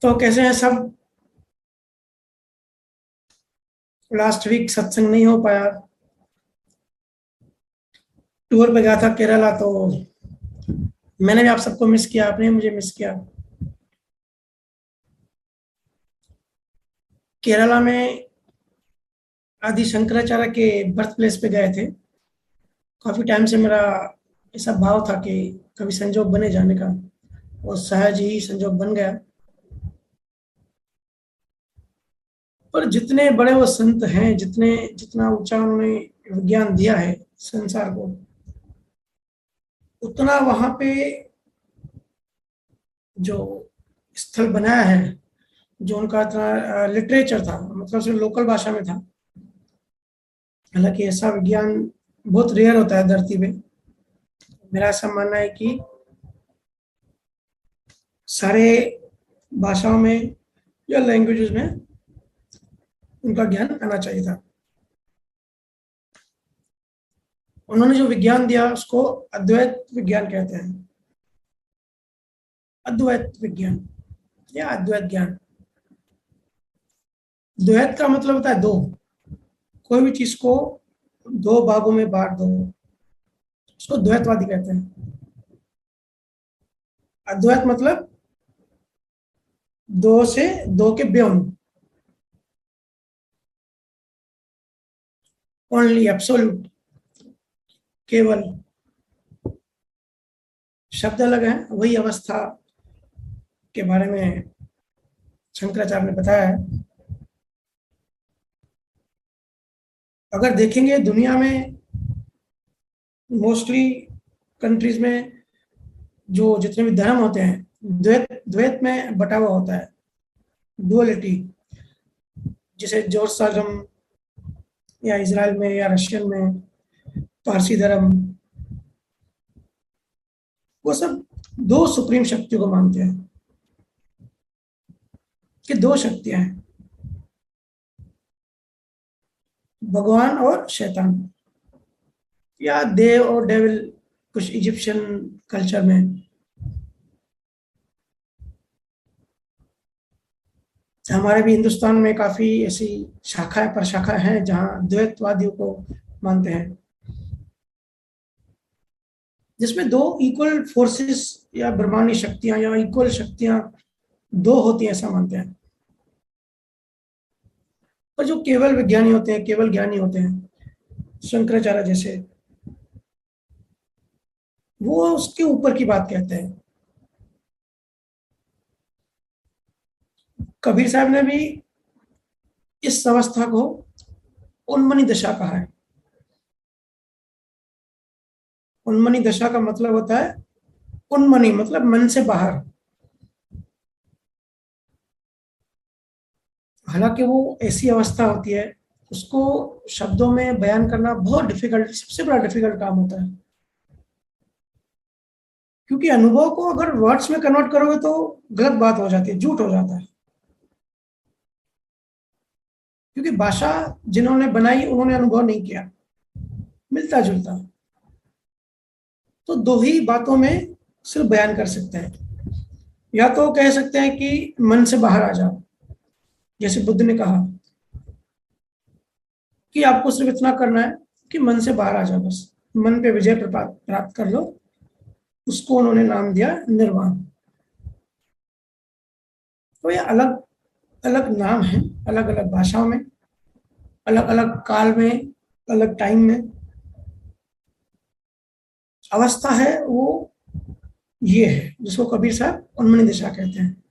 तो कैसे हैं सब। लास्ट वीक सत्संग नहीं हो पाया। टूर पे गया था केरला, तो मैंने भी आप सबको मिस किया, आपने भी मुझे मिस किया। केरला में आदि शंकराचार्य के बर्थ प्लेस पे गए थे। काफी टाइम से मेरा ऐसा भाव था कि कभी संजोग बने जाने का, और सहज ही संजोग बन गया। पर जितने बड़े वो संत हैं, जितने जितना ऊंचा उन्होंने विज्ञान दिया है संसार को, उतना वहां पे जो स्थल बनाया है, जो उनका इतना लिटरेचर था, मतलब सिर्फ लोकल भाषा में था। हालांकि ऐसा विज्ञान बहुत रेयर होता है धरती पे। मेरा ऐसा मानना है कि सारे भाषाओं में या लैंग्वेजेस में उनका ज्ञान आना चाहिए था। उन्होंने जो विज्ञान दिया उसको अद्वैत विज्ञान कहते हैं। अद्वैत विज्ञान या अद्वैत ज्ञान। द्वैत का मतलब होता है दो। कोई भी चीज को दो भागों में बांट दो, उसको द्वैतवादी कहते हैं। अद्वैत मतलब दो से दो के बियॉन्ड, ओनली, एब्सोल्यूट, केवल। शब्द अलग है, वही अवस्था के बारे में शंकराचार्य ने बताया है। अगर देखेंगे दुनिया में मोस्टली कंट्रीज में जो जितने भी धर्म होते हैं, द्वैत द्वैत में बटा हुआ होता है, डुअलिटी। जैसे जोरसालम या इजराइल में या रशियन में, पारसी धर्म, वो सब दो सुप्रीम शक्तियों को मानते हैं कि दो शक्तियां हैं, भगवान और शैतान, या देव और डेविल कुछ इजिप्शियन कल्चर में। हमारे भी हिंदुस्तान में काफी ऐसी शाखाएं प्रशाखा हैं जहां द्वैतवादियों को मानते हैं, जिसमें दो इक्वल फोर्सेस या ब्रह्मांडी शक्तियां या इक्वल शक्तियां दो होती हैं, ऐसा मानते हैं। पर जो केवल विज्ञानी होते हैं, केवल ज्ञानी होते हैं, शंकराचार्य जैसे, वो उसके ऊपर की बात कहते हैं। कबीर साहब ने भी इस अवस्था को उन्मनी दशा कहा है। उन्मनी दशा का मतलब होता है, उन्मनी मतलब मन से बाहर। हालांकि वो ऐसी अवस्था होती है, उसको शब्दों में बयान करना बहुत डिफिकल्ट, सबसे बड़ा डिफिकल्ट काम होता है। क्योंकि अनुभव को अगर वर्ड्स में कन्वर्ट करोगे तो गलत बात हो जाती है, झूठ हो जाता है। क्योंकि भाषा जिन्होंने बनाई उन्होंने अनुभव नहीं किया, मिलता जुलता। तो दो ही बातों में सिर्फ बयान कर सकते हैं। या तो कह सकते हैं कि मन से बाहर आ जाओ, जैसे बुद्ध ने कहा कि आपको सिर्फ इतना करना है कि मन से बाहर आ जाओ, बस मन पे विजय प्राप्त कर लो। उसको उन्होंने नाम दिया निर्वाण। तो ये अलग अलग नाम है, अलग अलग भाषाओं में, अलग अलग काल में, अलग टाइम में। अवस्था है वो ये है जिसको कबीर साहब उन्मनी दिशा कहते हैं।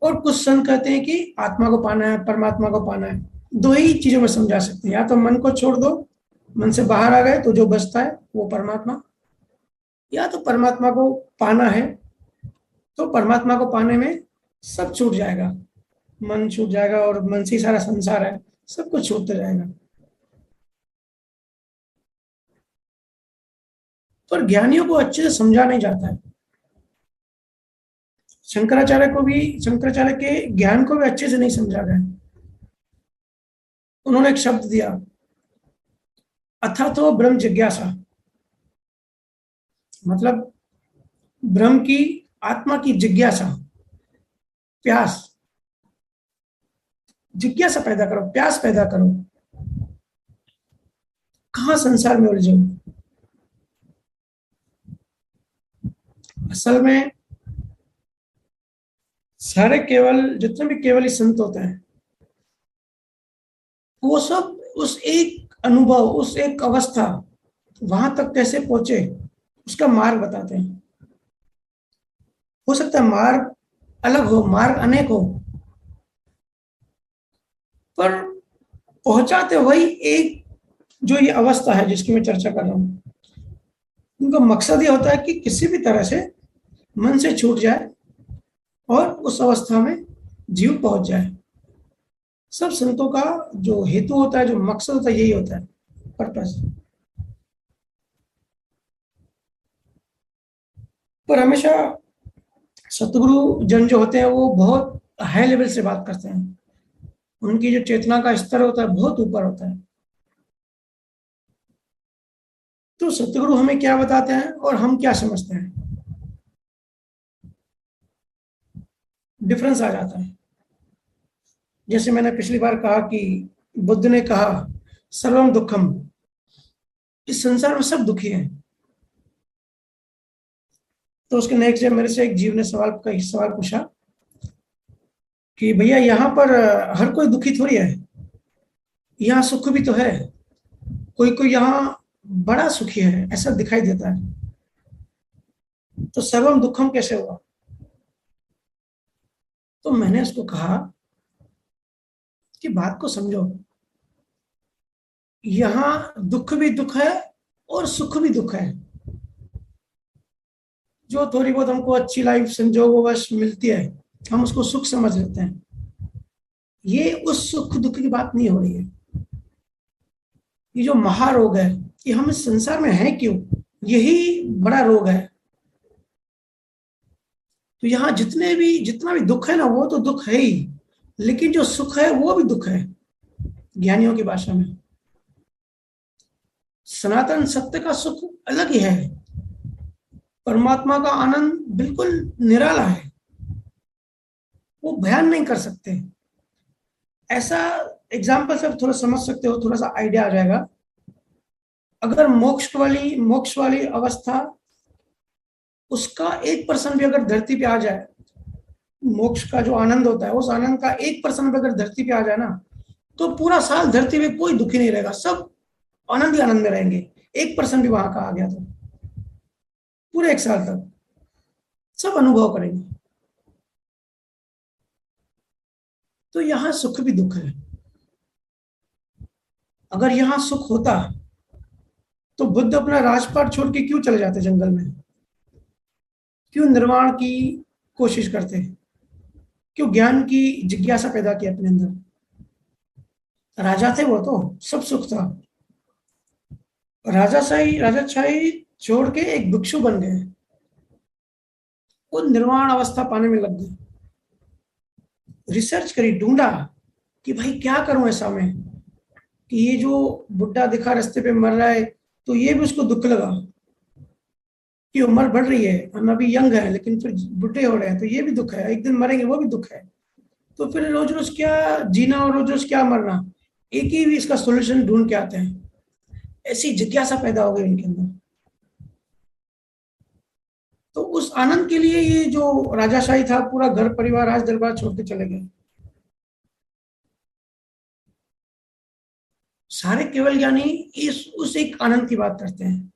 और कुछ संत कहते हैं कि आत्मा को पाना है, परमात्मा को पाना है। दो ही चीजों में समझा सकते हैं, या तो मन को छोड़ दो, मन से बाहर आ गए तो जो बचता है वो परमात्मा, या तो परमात्मा को पाना है तो परमात्मा को पाने में सब छूट जाएगा, मन छूट जाएगा और मन से ही सारा संसार है, सब कुछ छूटते जाएगा। पर ज्ञानियों को अच्छे से समझा नहीं जाता है। शंकराचार्य के ज्ञान को भी अच्छे से नहीं समझा गया। उन्होंने एक शब्द दिया, अथा तो ब्रह्म जिज्ञासा। मतलब ब्रह्म की, आत्मा की जिज्ञासा, प्यास, जिज्ञासा पैदा करो, प्यास पैदा करो। कहां संसार में उलझे हो? असल में सारे केवल, जितने भी केवली संत होते हैं, वो सब उस एक अनुभव, उस एक अवस्था, वहां तक कैसे पहुंचे उसका मार्ग बताते हैं। हो सकता है मार्ग अलग हो, मार्ग अनेक हो, पर पहुंचाते वही एक, जो ये अवस्था है जिसकी मैं चर्चा कर रहा हूं। उनका मकसद ये होता है कि किसी भी तरह से मन से छूट जाए और उस अवस्था में जीव पहुंच जाए। सब संतों का जो हेतु होता है, जो मकसद होता है, यही होता है, पर्पस। पर हमेशा सतगुरु जन जो होते हैं वो बहुत हाई लेवल से बात करते हैं। उनकी जो चेतना का स्तर होता है बहुत ऊपर होता है। तो सतगुरु हमें क्या बताते हैं और हम क्या समझते हैं, डिफरेंस आ जाता है। जैसे मैंने पिछली बार कहा कि बुद्ध ने कहा सर्वम दुखम, इस संसार में सब दुखी हैं। तो उसके नेक्स्ट डे मेरे से एक जीव ने सवाल पूछा कि भैया यहाँ पर हर कोई दुखी थोड़ी है, यहाँ सुख भी तो है, कोई कोई यहाँ बड़ा सुखी है, ऐसा दिखाई देता है। तो सर्वम दुखम कैसे हुआ? तो मैंने उसको कहा कि बात को समझो, यहाँ दुख भी दुख है और सुख भी दुख है। जो थोड़ी बहुत हमको अच्छी लाइफ संजोगवश मिलती है, हम उसको सुख समझ लेते हैं। ये उस सुख दुख की बात नहीं हो रही है। ये जो महारोग है, ये हम इस संसार में हैं क्यों, यही बड़ा रोग है। तो यहाँ जितना भी दुख है ना, वो तो दुख है ही, लेकिन जो सुख है वो भी दुख है। ज्ञानियों की भाषा में सनातन सत्य का सुख अलग ही है, परमात्मा का आनंद बिल्कुल निराला है, वो बयान नहीं कर सकते। ऐसा एग्जाम्पल से थोड़ा समझ सकते हो, थोड़ा सा आइडिया आ जाएगा। अगर मोक्ष वाली अवस्था, उसका 1% भी अगर धरती पे आ जाए, मोक्ष का जो आनंद होता है उस आनंद का 1% भी अगर धरती पे आ जाए ना, तो पूरा साल धरती पे कोई दुखी नहीं रहेगा, सब आनंद ही आनंद में रहेंगे। 1% भी वहां का आ गया तो पूरे एक साल तक सब अनुभव करेंगे। तो यहाँ सुख भी दुख है। अगर यहाँ सुख होता तो बुद्ध अपना राजपाट छोड़ के क्यों चले जाते जंगल में? क्यों निर्वाण की कोशिश करते? क्यों ज्ञान की जिज्ञासा पैदा की अपने अंदर? राजा थे वो, तो सब सुख था। राजाशाही छोड़ के एक भिक्षु बन गए, वो निर्वाण अवस्था पाने में लग गए। रिसर्च करी, ढूंढा कि भाई क्या करूं ऐसा मैं, कि ये जो बुढ़ा दिखा रास्ते पे मर रहा है, तो ये भी उसको दुख लगा कि उम्र बढ़ रही है, हम अभी यंग है लेकिन फिर बुढ़े हो रहे हैं, तो ये भी दुख है, एक दिन मरेंगे, वो भी दुख है। तो फिर रोज रोज क्या जीना और रोज रोज क्या मरना, एक ही भी इसका सोल्यूशन ढूंढ के आते हैं। ऐसी जिज्ञासा पैदा हो गई इनके अंदर। तो उस आनंद के लिए ये जो राजाशाही था, पूरा घर परिवार राज दरबार छोड़ के चले गए। सारे केवल ज्ञानी इस उस एक आनंद की बात करते हैं।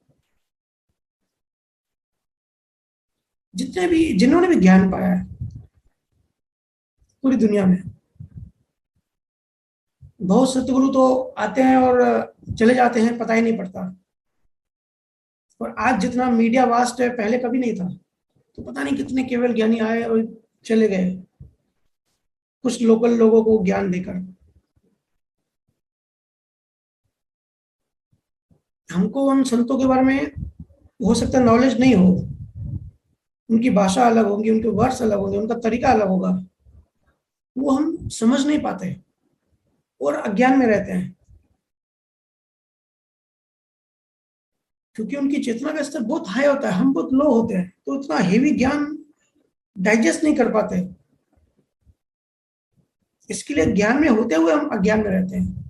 जितने भी, जिन्होंने भी ज्ञान पाया है पूरी दुनिया में, बहुत सतगुरु तो आते हैं और चले जाते हैं, पता ही नहीं पड़ता। और आज जितना मीडिया वास्ट है, पहले कभी नहीं था। तो पता नहीं कितने केवल ज्ञानी आए और चले गए, कुछ लोकल लोगों को ज्ञान देकर। हमको उन संतों के बारे में हो सकता है नॉलेज नहीं हो, उनकी भाषा अलग होगी, उनके वर्ड्स अलग होंगे, उनका तरीका अलग होगा, वो हम समझ नहीं पाते और अज्ञान में रहते हैं। क्योंकि उनकी चेतना का स्तर बहुत हाई होता है, हम बहुत लो होते हैं, तो उतना हेवी ज्ञान डाइजेस्ट नहीं कर पाते। इसके लिए ज्ञान में होते हुए हम अज्ञान में रहते हैं।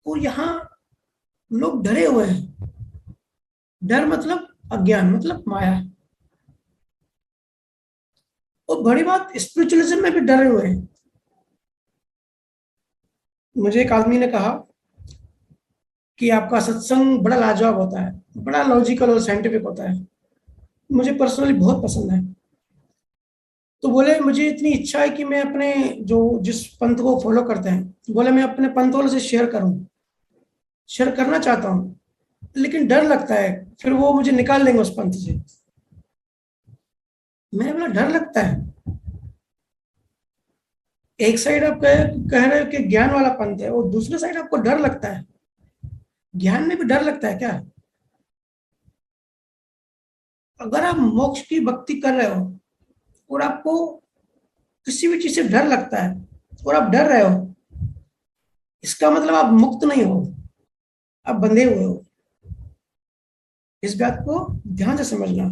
और यहाँ लोग डरे हुए हैं। डर मतलब अज्ञान, मतलब माया। और बड़ी बात, स्पिरिचुअलिज्म में भी डरे हुए हैं। मुझे एक आदमी ने कहा कि आपका सत्संग बड़ा लाजवाब होता है, बड़ा लॉजिकल और साइंटिफिक होता है, मुझे पर्सनली बहुत पसंद है। तो बोले मुझे इतनी इच्छा है कि मैं अपने जो जिस पंथ को फॉलो करते हैं, बोले मैं अपने पंथ वालों से शेयर करूं, शेयर करना चाहता हूं, लेकिन डर लगता है फिर वो मुझे निकाल देंगे उस पंथ से। मैंने बोला डर लगता है? एक साइड आप कह रहे हो कि ज्ञान वाला पंथ है, और दूसरे साइड आपको डर लगता है। ज्ञान में भी डर लगता है क्या? अगर आप मोक्ष की भक्ति कर रहे हो और आपको किसी भी चीज से डर लगता है और आप डर रहे हो, इसका मतलब आप मुक्त नहीं हो, आप बंधे हुए हो। इस बात को ध्यान से समझना।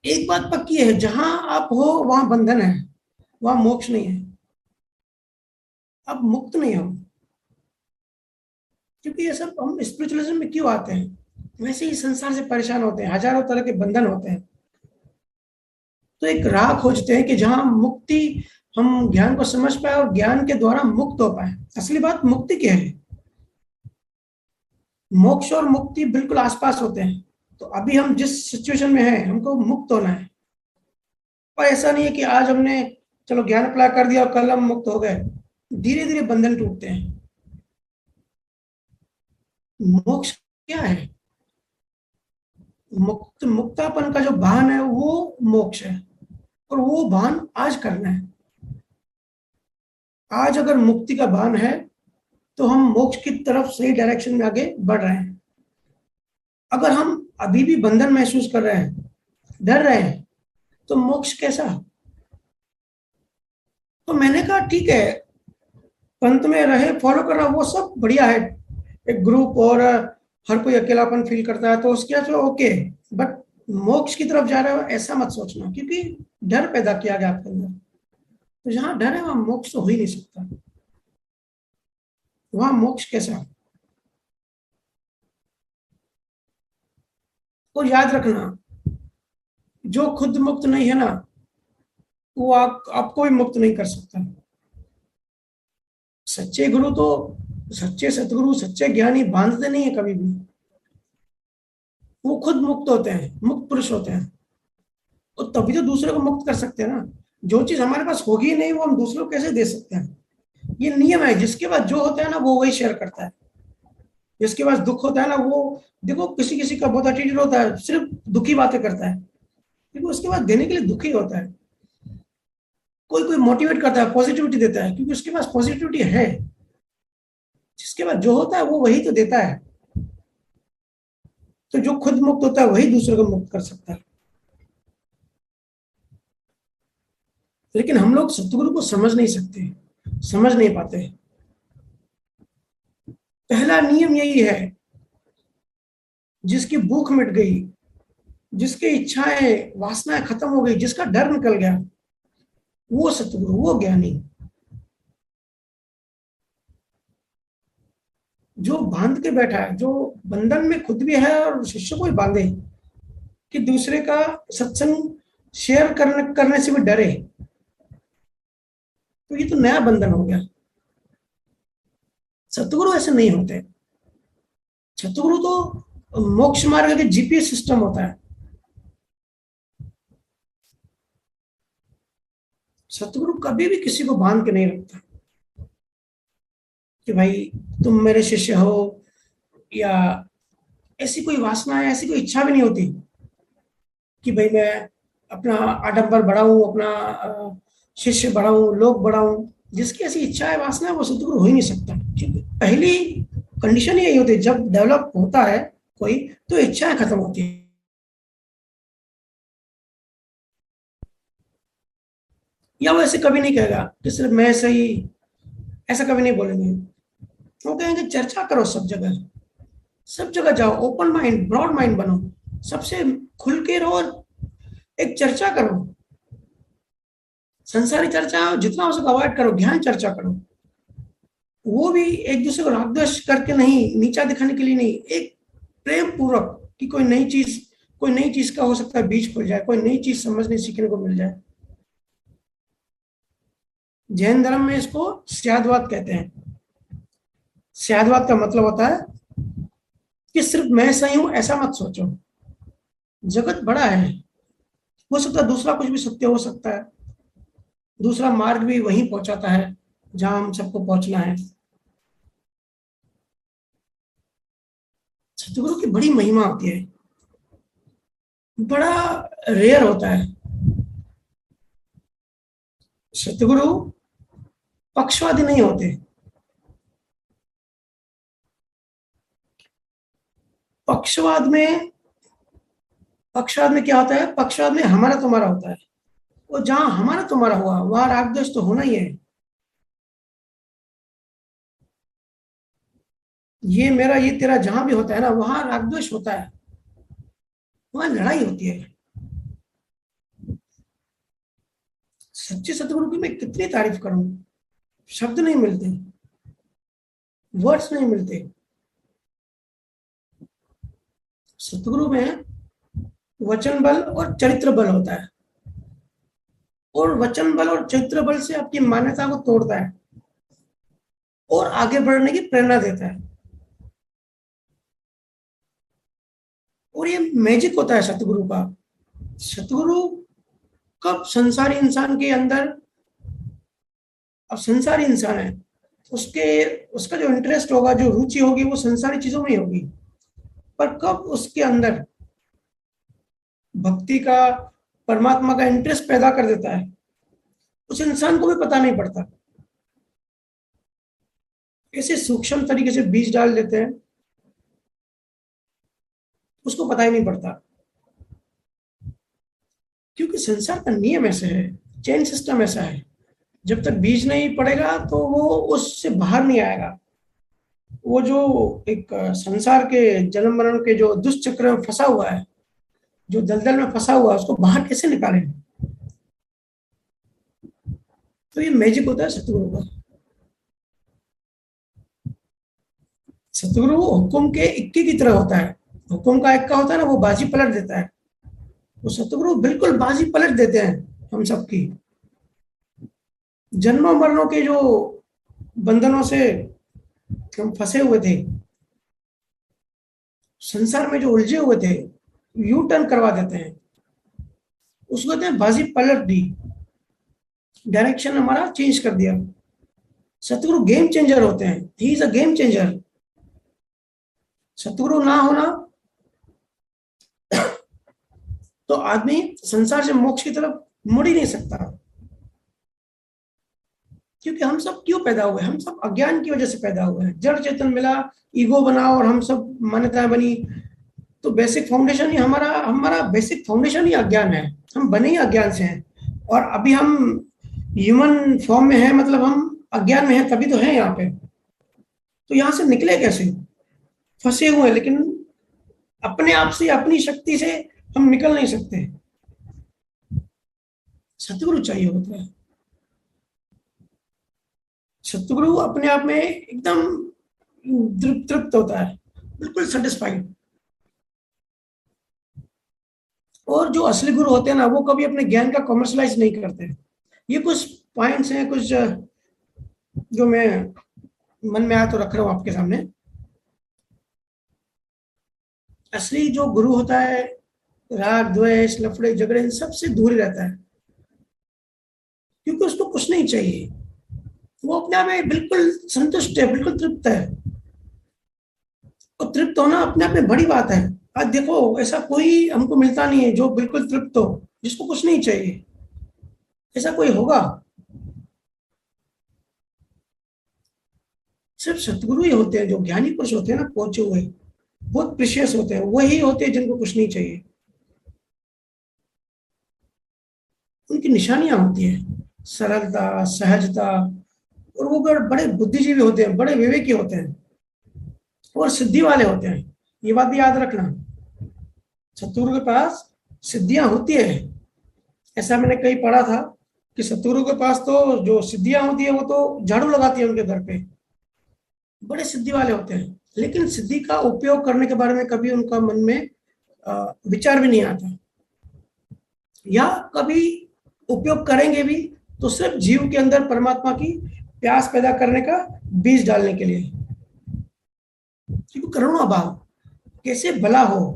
एक बात पक्की है, जहां आप हो वहां बंधन है, वहां मोक्ष नहीं है, आप मुक्त नहीं हो। क्योंकि ये सब हम स्पिरिचुअलिज्म में क्यों आते हैं? वैसे ही संसार से परेशान होते हैं, हजारों तरह के बंधन होते हैं। तो एक राह खोजते हैं कि जहां मुक्ति, हम ज्ञान को समझ पाए और ज्ञान के द्वारा मुक्त हो पाए। असली बात मुक्ति क्या है? मोक्ष और मुक्ति बिल्कुल आसपास होते हैं। तो अभी हम जिस सिचुएशन में हैं, हमको मुक्त होना है। और ऐसा नहीं है कि आज हमने चलो ज्ञान अप्लाई कर दिया और कल हम मुक्त हो गए। धीरे धीरे बंधन टूटते हैं। मोक्ष क्या है? मुक्तापन का जो भान है वो मोक्ष है। और वो भान आज करना है। आज अगर मुक्ति का भान है तो हम मोक्ष की तरफ सही डायरेक्शन में आगे बढ़ रहे हैं। अगर हम अभी भी बंधन महसूस कर रहे हैं, डर रहे हैं, तो मोक्ष कैसा? तो मैंने कहा ठीक है, पंथ में रहे, फॉलो करना वो सब बढ़िया है, एक ग्रुप, और हर कोई अकेलापन फील करता है तो उसके तो ओके। बट मोक्ष की तरफ जा रहे हो ऐसा मत सोचना, क्योंकि डर पैदा किया गया आपके अंदर। तो जहां डर है वहां मोक्ष तो हो ही नहीं सकता। वहां मोक्ष कैसा? और याद रखना, जो खुद मुक्त नहीं है ना, वो आपको भी मुक्त नहीं कर सकता। सच्चे गुरु तो, सच्चे सतगुरु, सच्चे ज्ञानी बांधते नहीं है कभी भी। वो खुद मुक्त होते हैं, मुक्त पुरुष होते हैं। और तभी तो दूसरे को मुक्त कर सकते हैं ना। जो चीज हमारे पास होगी नहीं वो हम दूसरों को कैसे दे सकते हैं? ये नियम है, जिसके पास जो होता है ना वो वही शेयर करता है। जिसके पास दुख होता है ना वो, देखो किसी किसी का बहुत एटीट्यूड होता है, सिर्फ दुखी बातें करता है, क्योंकि उसके पास देने के लिए दुखी होता है। कोई कोई मोटिवेट करता है, पॉजिटिविटी देता है, क्योंकि उसके पास पॉजिटिविटी है। जिसके पास जो होता है वो वही तो देता है। तो जो खुद मुक्त होता है वही दूसरे को मुक्त कर सकता है। लेकिन हम लोग सतगुरु को समझ नहीं सकते, समझ नहीं पाते। पहला नियम यही है, जिसकी भूख मिट गई, जिसकी इच्छाएं वासनाएं खत्म हो गई, जिसका डर निकल गया, वो सतगुरु, वो ज्ञानी। जो बांध के बैठा है, जो बंधन में खुद भी है और शिष्य को भी बांधे, कि दूसरे का सत्संग शेयर करने से भी डरे, तो ये तो नया बंधन हो गया। सतगुरु ऐसे नहीं होते। सतगुरु तो मोक्ष मार्ग के जीपीएस सिस्टम होता है। सतगुरु कभी भी किसी को बांध के नहीं रखता कि भाई तुम मेरे शिष्य हो, या ऐसी कोई वासना है, ऐसी कोई इच्छा भी नहीं होती कि भाई मैं अपना आडंबर बढ़ाऊं, अपना शिष्य बढ़ाऊं, लोग बढ़ाऊं। जिसकी ऐसी इच्छा है, वासना है, वो सतगुरु हो ही नहीं सकता। पहली कंडीशन यही होती है, जब डेवलप होता है कोई, तो इच्छाएं खत्म होती है। या वो ऐसे कभी नहीं कहेगा कि सिर्फ मैं सही, ऐसा कभी नहीं बोलेंगे। वो कहेंगे चर्चा करो सब जगह, सब जगह जाओ, ओपन माइंड, ब्रॉड माइंड बनो, सबसे खुल के रहो और एक चर्चा करो। संसारी चर्चा जितना हो सके अवॉइड करो, ज्ञान चर्चा करो। वो भी एक दूसरे को राग द्वेष करके नहीं, नीचा दिखाने के लिए नहीं, एक प्रेम पूर्वक कि कोई नई चीज का हो सकता है बीज खुल जाए, कोई नई चीज समझने सीखने को मिल जाए। जैन धर्म में इसको स्यादवाद कहते हैं। स्यादवाद का मतलब होता है कि सिर्फ मैं सही हूं ऐसा मत सोचो, जगत बड़ा है, हो सकता है दूसरा कुछ भी सत्य हो सकता है, दूसरा मार्ग भी वहीं पहुंचाता है जहां हम सबको पहुंचना है। सतगुरु की बड़ी महिमा होती है, बड़ा रेयर होता है। सतगुरु पक्षवादी नहीं होते। पक्षवाद में पक्षवाद में क्या होता है, पक्षवाद में हमारा तुम्हारा होता है। वो जहां हमारा तुम्हारा हुआ वहां राग द्वेष तो होना ही है। ये मेरा ये तेरा जहां भी होता है ना, वहां राग द्वेष होता है, वहां लड़ाई होती है। सच्चे सतगुरु की मैं कितनी तारीफ करूं, शब्द नहीं मिलते, वर्ड्स नहीं मिलते। सतगुरु में वचन बल और चरित्र बल होता है, और वचन बल और चरित्र बल से आपकी मान्यता को तोड़ता है और आगे बढ़ने की प्रेरणा देता है। और ये मैजिक होता है सतगुरु का। सतगुरु कब संसारी इंसान के अंदर, अब संसारी इंसान है, उसके उसका जो इंटरेस्ट होगा, जो रुचि होगी, वो संसारी चीजों में ही होगी। पर कब उसके अंदर भक्ति का, परमात्मा का इंटरेस्ट पैदा कर देता है, उस इंसान को भी पता नहीं पड़ता। ऐसे सूक्ष्म तरीके से बीज डाल देते हैं, उसको पता ही नहीं पड़ता। क्योंकि संसार का नियम ऐसे है, चेन सिस्टम ऐसा है, जब तक बीज नहीं पड़ेगा तो वो उससे बाहर नहीं आएगा। वो जो एक संसार के जन्म मरण के जो दुष्चक्र में फंसा हुआ है, जो दलदल में फंसा हुआ है, उसको बाहर कैसे निकालें। तो ये मैजिक होता है सतगुरु का। सतगुरु हुक्म के इक्के की तरह होता है। हुक्म का इक्का होता है ना, वो बाजी पलट देता है। वो सतगुरु बिल्कुल बाजी पलट देते हैं हम सबकी। जन्मों मरणों के जो बंधनों से हम फंसे हुए थे, संसार में जो उलझे हुए थे, यू टर्न करवा देते हैं। उसको कहते हैं बाजी पलट दी, डायरेक्शन हमारा चेंज कर दिया। सतगुरु गेम चेंजर होते हैं, he is a game changer. सतगुरु ना होना तो आदमी संसार से मोक्ष की तरफ मुड़ ही नहीं सकता। क्योंकि हम सब क्यों पैदा हुए, हम सब अज्ञान की वजह से पैदा हुए हैं। जड़ चेतन मिला, ईगो बना और हम सब मान्यताएं बनी। तो बेसिक फाउंडेशन ही हमारा हमारा बेसिक फाउंडेशन ही अज्ञान है। हम बने ही अज्ञान से हैं, और अभी हम ह्यूमन फॉर्म में है, मतलब हम अज्ञान में है, तभी तो है यहाँ पे। तो यहाँ से निकले कैसे, फंसे हुए हैं, लेकिन अपने आप से, अपनी शक्ति से हम निकल नहीं सकते। सतगुरु चाहिए होता है। सतगुरु अपने आप में एकदम तृप्त होता है, बिल्कुल सेटिस्फाइड। और जो असली गुरु होते हैं ना, वो कभी अपने ज्ञान का कॉमर्शलाइज नहीं करते। ये कुछ पॉइंट्स हैं, कुछ जो मैं मन में आया तो रख रहा हूं आपके सामने। असली जो गुरु होता है, राग द्वेष लफड़े झगड़े इन सबसे दूर ही रहता है, क्योंकि उसको कुछ नहीं चाहिए। वो अपने आप में बिल्कुल संतुष्ट है, बिल्कुल तृप्त है। और तृप्त होना अपने आप में बड़ी बात है। आज देखो, ऐसा कोई हमको मिलता नहीं है जो बिल्कुल तृप्त हो, जिसको कुछ नहीं चाहिए। ऐसा कोई होगा? सिर्फ सतगुरु ही होते हैं, जो ज्ञानी पुरुष होते हैं ना, पहुंचे हुए, बहुत प्रीशियस होते हैं, वही होते हैं जिनको कुछ नहीं चाहिए। उनकी निशानियां होती है सरलता, सहजता, और वो बड़े बुद्धिजीवी होते हैं, बड़े विवेकी होते हैं और सिद्धि वाले होते हैं। ये बात भी याद रखना, सतगुरु के पास सिद्धियां होती है। ऐसा मैंने कहीं पढ़ा था कि सतगुरु के पास तो जो सिद्धियां होती है वो तो झाड़ू लगाती है उनके घर पे, बड़े सिद्धि वाले होते हैं, लेकिन सिद्धि का उपयोग करने के बारे में कभी उनका मन में विचार भी नहीं आता, या कभी उपयोग करेंगे भी तो सिर्फ जीव के अंदर परमात्मा की प्यास पैदा करने का बीज डालने के लिए। क्योंकि करुणा भाव, कैसे भला हो,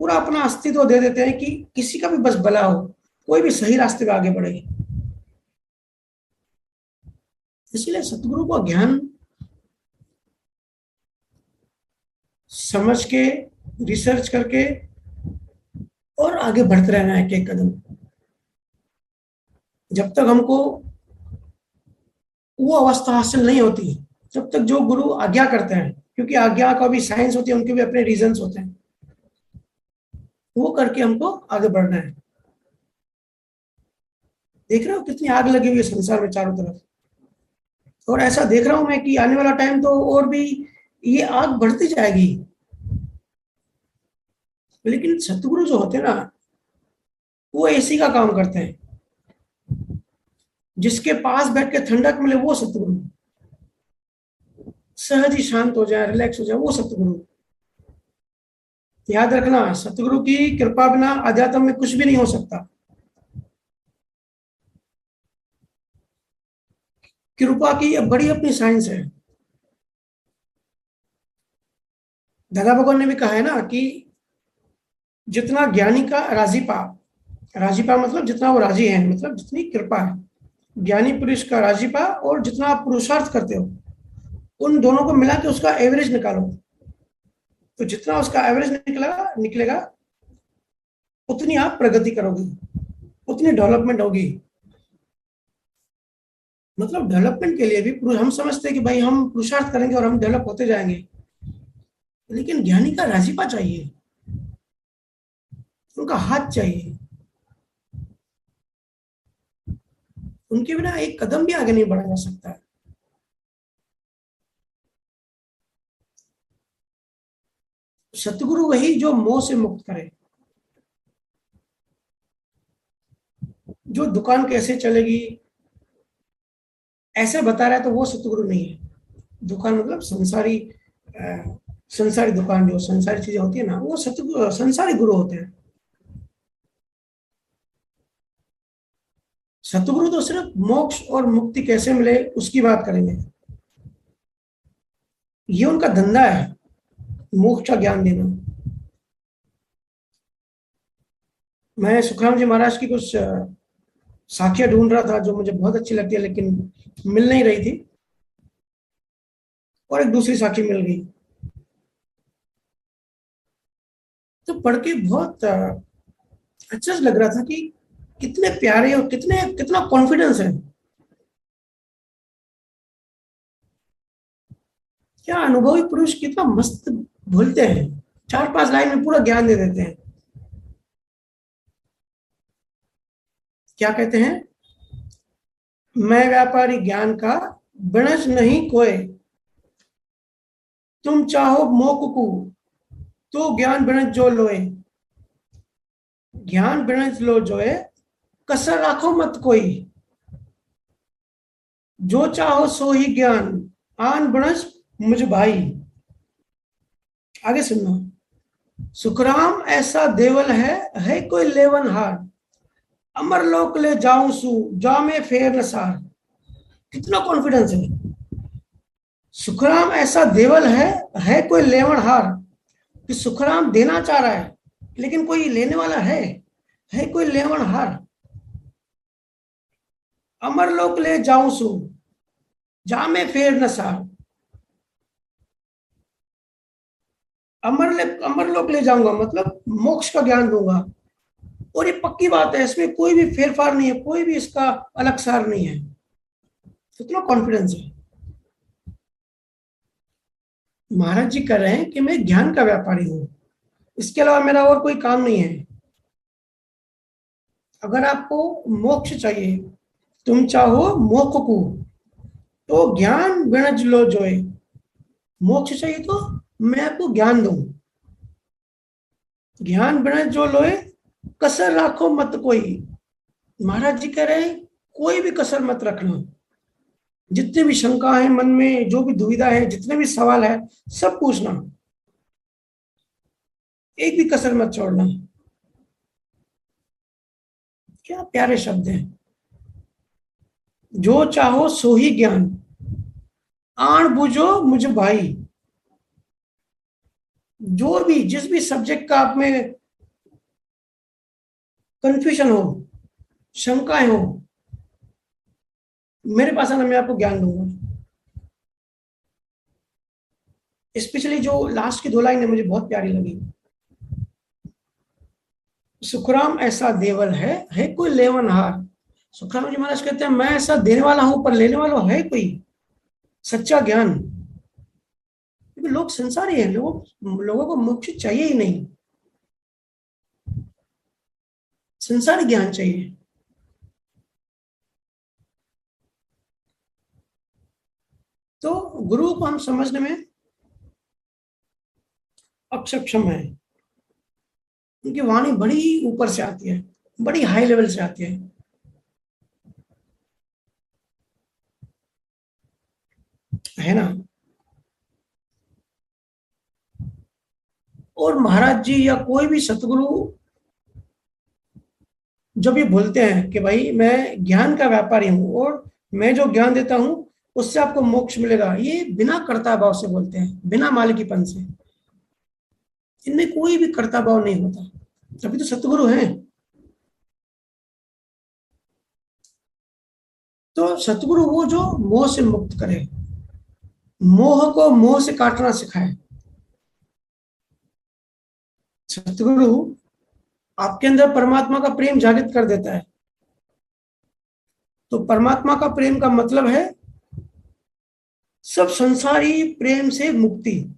पूरा अपना अस्तित्व दे देते हैं कि किसी का भी बस भला हो, कोई भी सही रास्ते पे आगे बढ़े। इसलिए सतगुरु का ज्ञान समझ के, रिसर्च करके और आगे बढ़ते रहना है एक एक कदम। जब तक हमको वो अवस्था हासिल नहीं होती, जब तक जो गुरु आज्ञा करते हैं, क्योंकि आज्ञा का भी साइंस होती है, उनके भी अपने रीजंस होते हैं, वो करके हमको आगे बढ़ना है। देख रहे हो कितनी आग लगी हुई है संसार में चारों तरफ, और ऐसा देख रहा हूं मैं कि आने वाला टाइम तो और भी ये आग बढ़ती जाएगी। लेकिन सतगुरु जो होते हैं ना, वो एसी का काम करते हैं। जिसके पास बैठ के ठंडक मिले वो सतगुरु, सहज ही शांत हो जाए, रिलैक्स हो जाए, वो सतगुरु। याद रखना, सतगुरु की कृपा बिना अध्यात्म में कुछ भी नहीं हो सकता। कृपा की बड़ी अपनी साइंस है। दादा भगवान ने भी कहा है ना कि जितना ज्ञानी का राजीपा, राजीपा मतलब जितना वो राजी है, मतलब जितनी कृपा है, ज्ञानी पुरुष का राजीपा, और जितना आप पुरुषार्थ करते हो, उन दोनों को मिला के उसका एवरेज निकालो, तो जितना उसका एवरेज निकलेगा उतनी आप प्रगति करोगे, उतनी डेवलपमेंट होगी। मतलब डेवलपमेंट के लिए भी हम समझते हैं कि भाई हम पुरुषार्थ करेंगे और हम डेवलप होते जाएंगे, लेकिन ज्ञानी का राजीपा चाहिए, उनका हाथ चाहिए। उनके बिना एक कदम भी आगे नहीं बढ़ा जा सकता है। सतगुरु वही जो मोह से मुक्त करे। जो दुकान कैसे चलेगी ऐसे बता रहा है तो वो सतगुरु नहीं है। दुकान मतलब संसारी दुकान, जो संसारी चीजें होती है ना, वो सतगुरु संसारी गुरु होते हैं। सतगुरु तो सिर्फ मोक्ष और मुक्ति कैसे मिले उसकी बात करेंगे, ये उनका धंधा है, मोक्ष का ज्ञान देना। मैं सुखराम जी महाराज की कुछ साखियां ढूंढ रहा था जो मुझे बहुत अच्छी लगती है, लेकिन मिल नहीं रही थी, और एक दूसरी साखी मिल गई, तो पढ़ के बहुत अच्छा लग रहा था कि कितने प्यारे और कितना कॉन्फिडेंस है, क्या अनुभवी पुरुष कितना मस्त बोलते हैं, 4-5 लाइन में पूरा ज्ञान दे देते हैं। क्या कहते हैं, मैं व्यापारी ज्ञान का बिणज नहीं कोय, तुम चाहो मोककू तो ज्ञान बिणज जो लोए, ज्ञान बिणज लो जोए कसर राखो मत कोई, जो चाहो सो ही ज्ञान आन बिणज मुझ भाई। आगे सुनना, सुखराम ऐसा देवल है कोई लेवन हार, अमर लोक ले जाऊं सू जा में फेर न सार। कितना कॉन्फिडेंस है, सुखराम ऐसा देवल है कोई लेवन हार, कि सुखराम देना चाह रहा है लेकिन कोई लेने वाला है कोई लेवन हार। अमर लोक ले जाऊं सू जा में फेर न सार, अमर लोक ले जाऊंगा मतलब मोक्ष का ज्ञान दूंगा, और ये पक्की बात है, इसमें कोई भी फेरफार नहीं है, कोई भी इसका अलग सार नहीं है। कितना कॉन्फिडेंस है। महाराज जी कह रहे हैं कि मैं ज्ञान का व्यापारी हूं, इसके अलावा मेरा और कोई काम नहीं है। अगर आपको मोक्ष चाहिए, तुम चाहो मोक्ष को तो ज्ञान बिना लो जोए, मोक्ष चाहिए तो मैं आपको ज्ञान दूं, ज्ञान बिना जो लोए कसर राखो मत कोई। महाराज जी कह रहे हैं कोई भी कसर मत रखना, जितने भी शंका है मन में, जो भी दुविधा है, जितने भी सवाल है, सब पूछना, एक भी कसर मत छोड़ना। क्या प्यारे शब्द हैं। जो चाहो सो ही ज्ञान, आण बुझो मुझ भाई। जो भी जिस भी सब्जेक्ट का आप में कंफ्यूजन हो, शंकाएं हो, मेरे पास आना, मैं आपको ज्ञान दूंगा। स्पेशली जो लास्ट की दो लाइन है मुझे बहुत प्यारी लगी। सुखराम ऐसा देवल है कोई लेवनहार। सुखराम जी महाराज कहते हैं मैं ऐसा देने वाला हूं, पर लेने वाला है कोई सच्चा ज्ञान। क्योंकि लोग संसारी हैं, लोगों को मोक्ष चाहिए ही नहीं, संसारी ज्ञान चाहिए। तो गुरु को हम समझने में अक्षम है। उनकी वाणी बड़ी ऊपर से आती है, बड़ी हाई लेवल से आती है ना। और महाराज जी या कोई भी सतगुरु जब ये बोलते हैं कि भाई मैं ज्ञान का व्यापारी हूं और मैं जो ज्ञान देता हूं उससे आपको मोक्ष मिलेगा, ये बिना कर्ता भाव से बोलते हैं, बिना मालिकीपन से। इनमें कोई भी कर्ता भाव नहीं होता, तभी तो सतगुरु हैं। तो सतगुरु वो जो मोह से मुक्त करे, मोह को मोह से काटना सिखाए। सतगुरु आपके अंदर परमात्मा का प्रेम जागृत कर देता है। तो परमात्मा का प्रेम का मतलब है सब संसारी प्रेम से मुक्ति,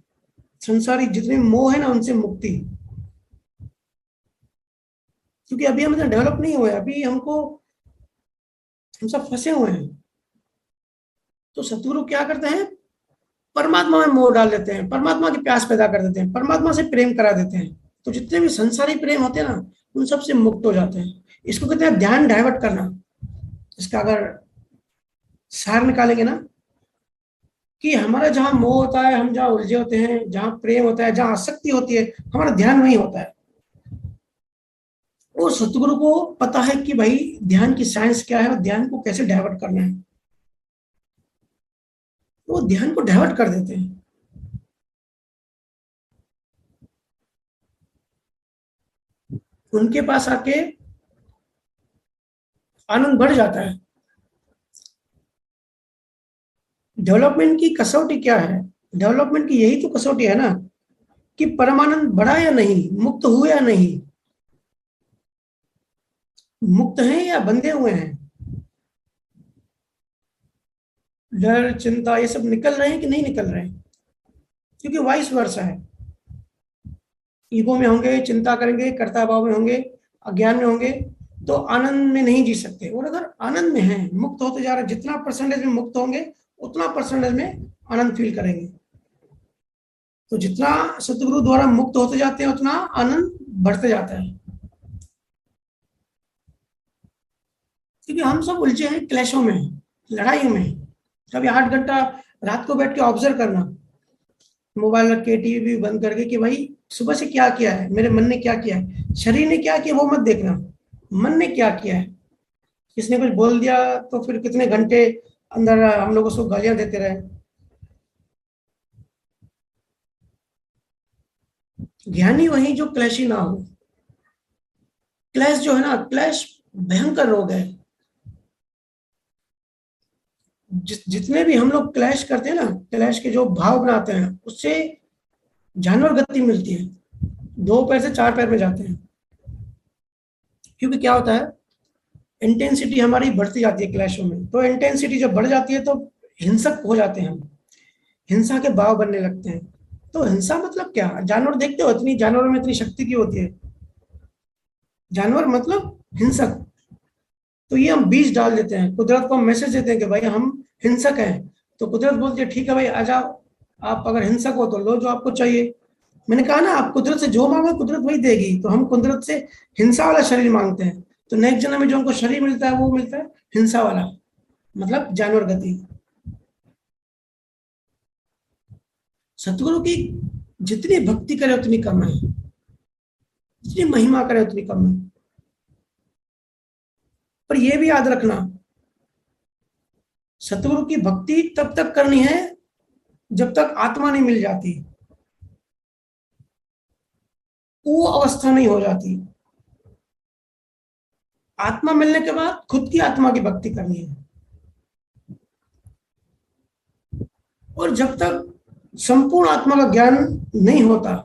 संसारी जितने मोह है ना उनसे मुक्ति। क्योंकि अभी हम डेवलप नहीं हुए, अभी हमको, हम सब फंसे हुए हैं। तो सतगुरु क्या करते हैं, परमात्मा में मोह डाल देते हैं, परमात्मा की प्यास पैदा कर देते हैं, परमात्मा से प्रेम करा देते हैं। तो जितने भी संसारी प्रेम होते हैं ना उन सब से मुक्त हो जाते हैं। इसको कहते हैं ध्यान डाइवर्ट करना। इसका अगर सार निकालेंगे ना, कि हमारा जहां मोह होता है, हम जहां उलझे होते हैं, जहां प्रेम होता है, जहां आसक्ति होती है, हमारा ध्यान वहीं होता है। और सतगुरु को पता है कि भाई ध्यान की साइंस क्या है और ध्यान को कैसे डाइवर्ट करना है, तो वो ध्यान को डाइवर्ट कर देते हैं। उनके पास आके आनंद बढ़ जाता है। डेवलपमेंट की कसौटी क्या है, डेवलपमेंट की यही तो कसौटी है ना, कि परमानंद बढ़ा या नहीं, मुक्त हुए या नहीं, मुक्त हैं या बंधे हुए हैं, डर चिंता ये सब निकल रहे हैं कि नहीं निकल रहे हैं। क्योंकि वाइस वर्षा है, ईगो में होंगे, चिंता करेंगे, कर्ता भाव में होंगे, अज्ञान में होंगे, तो आनंद में नहीं जी सकते। और अगर आनंद में हैं, मुक्त होते जा रहे, जितना परसेंटेज में मुक्त होंगे उतना परसेंटेज में आनंद फील करेंगे। तो जितना सतगुरु द्वारा मुक्त होते जाते हैं उतना आनंद बढ़ते जाता है। क्योंकि हम सब उलझे हैं क्लेशों में, लड़ाइयों में। कभी 8 घंटा रात को बैठ के ऑब्जर्व करना, मोबाइल रख के, टीवी बंद करके, कि भाई सुबह से क्या किया है, मेरे मन ने क्या किया है, शरीर ने क्या किया वो मत देखना, मन ने क्या किया है। किसने कुछ बोल दिया तो फिर कितने घंटे अंदर हम लोग उसको गालियां देते रहे। ज्ञानी वही जो क्लेशी ना हो। क्लेश जो है ना, क्लेश भयंकर रोग है। जितने भी हम लोग क्लैश करते हैं ना, क्लैश के जो भाव बनाते हैं उससे जानवर गति मिलती है, 2 पैर से 4 पैर में जाते हैं। क्योंकि क्या होता है, इंटेंसिटी हमारी बढ़ती जाती है क्लैशों में। तो इंटेंसिटी जब बढ़ जाती है तो हिंसक हो जाते हैं हम, हिंसा के भाव बनने लगते हैं। तो हिंसा मतलब क्या, जानवर देखते हो, इतनी जानवरों में इतनी शक्ति की होती है, जानवर मतलब हिंसक। तो ये हम बीज डाल देते हैं, कुदरत को हम मैसेज देते हैं कि भाई हम हिंसक हैं, तो कुदरत बोलती है ठीक है भाई आ जाओ, आप अगर हिंसक हो तो लो जो आपको चाहिए। मैंने कहा ना, आप कुदरत से जो मांगो कुदरत वही देगी। तो हम कुदरत से हिंसा वाला शरीर मांगते हैं, तो नेक्स्ट जन्म में जो हमको शरीर मिलता है वो मिलता है हिंसा वाला, मतलब जानवर गति। सतगुरु की जितनी भक्ति करे उतनी कम है, जितनी महिमा करे उतनी कम है। पर यह भी याद रखना, सतगुरु की भक्ति तब तक करनी है जब तक आत्मा नहीं मिल जाती, वो अवस्था नहीं हो जाती। आत्मा मिलने के बाद खुद की आत्मा की भक्ति करनी है। और जब तक संपूर्ण आत्मा का ज्ञान नहीं होता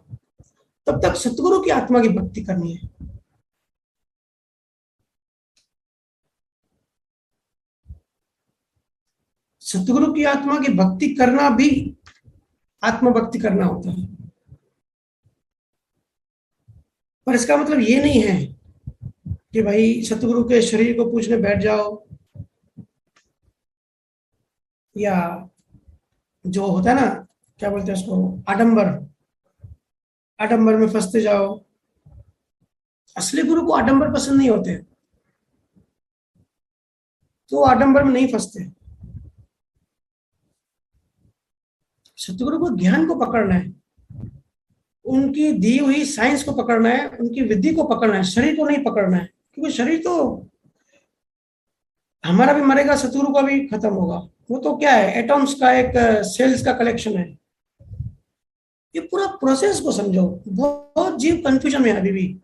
तब तक सतगुरु की आत्मा की भक्ति करनी है। सतगुरु की आत्मा की भक्ति करना भी आत्मभक्ति करना होता है। पर इसका मतलब ये नहीं है कि भाई सतगुरु के शरीर को पूजने बैठ जाओ, या जो होता है ना, क्या बोलते हैं उसको, आडंबर, आडंबर में फंसते जाओ। असली गुरु को आडंबर पसंद नहीं होते, तो आडंबर में नहीं फंसते। सतगुरु को ज्ञान को पकड़ना है, उनकी दी हुई साइंस को पकड़ना है, उनकी विधि को पकड़ना है, शरीर को नहीं पकड़ना है। क्योंकि शरीर तो हमारा भी मरेगा, सतगुरु का भी खत्म होगा। वो तो क्या है, एटॉम्स का एक सेल्स का कलेक्शन है। ये पूरा प्रोसेस को समझो। बहुत जीव कंफ्यूजन में है अभी भी।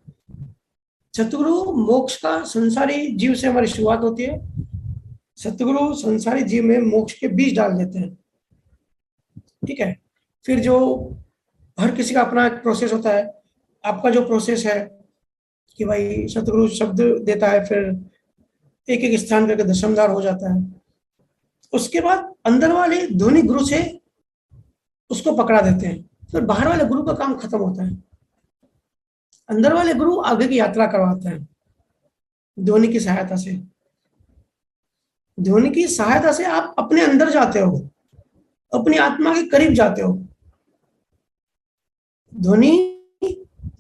सतगुरु मोक्ष का, संसारी जीव से हमारी शुरुआत होती है, सतगुरु संसारी जीव में मोक्ष के बीज डाल देते हैं। ठीक है, फिर जो हर किसी का अपना एक प्रोसेस होता है। आपका जो प्रोसेस है कि भाई सतगुरु शब्द देता है, फिर एक एक स्थान करके दशमदार हो जाता है। उसके बाद अंदर वाले ध्वनि गुरु से उसको पकड़ा देते हैं, फिर बाहर वाले गुरु का काम खत्म होता है। अंदर वाले गुरु आगे की यात्रा करवाते हैं ध्वनि की सहायता से। ध्वनि की सहायता से आप अपने अंदर जाते हो, अपनी आत्मा के करीब जाते हो। ध्वनि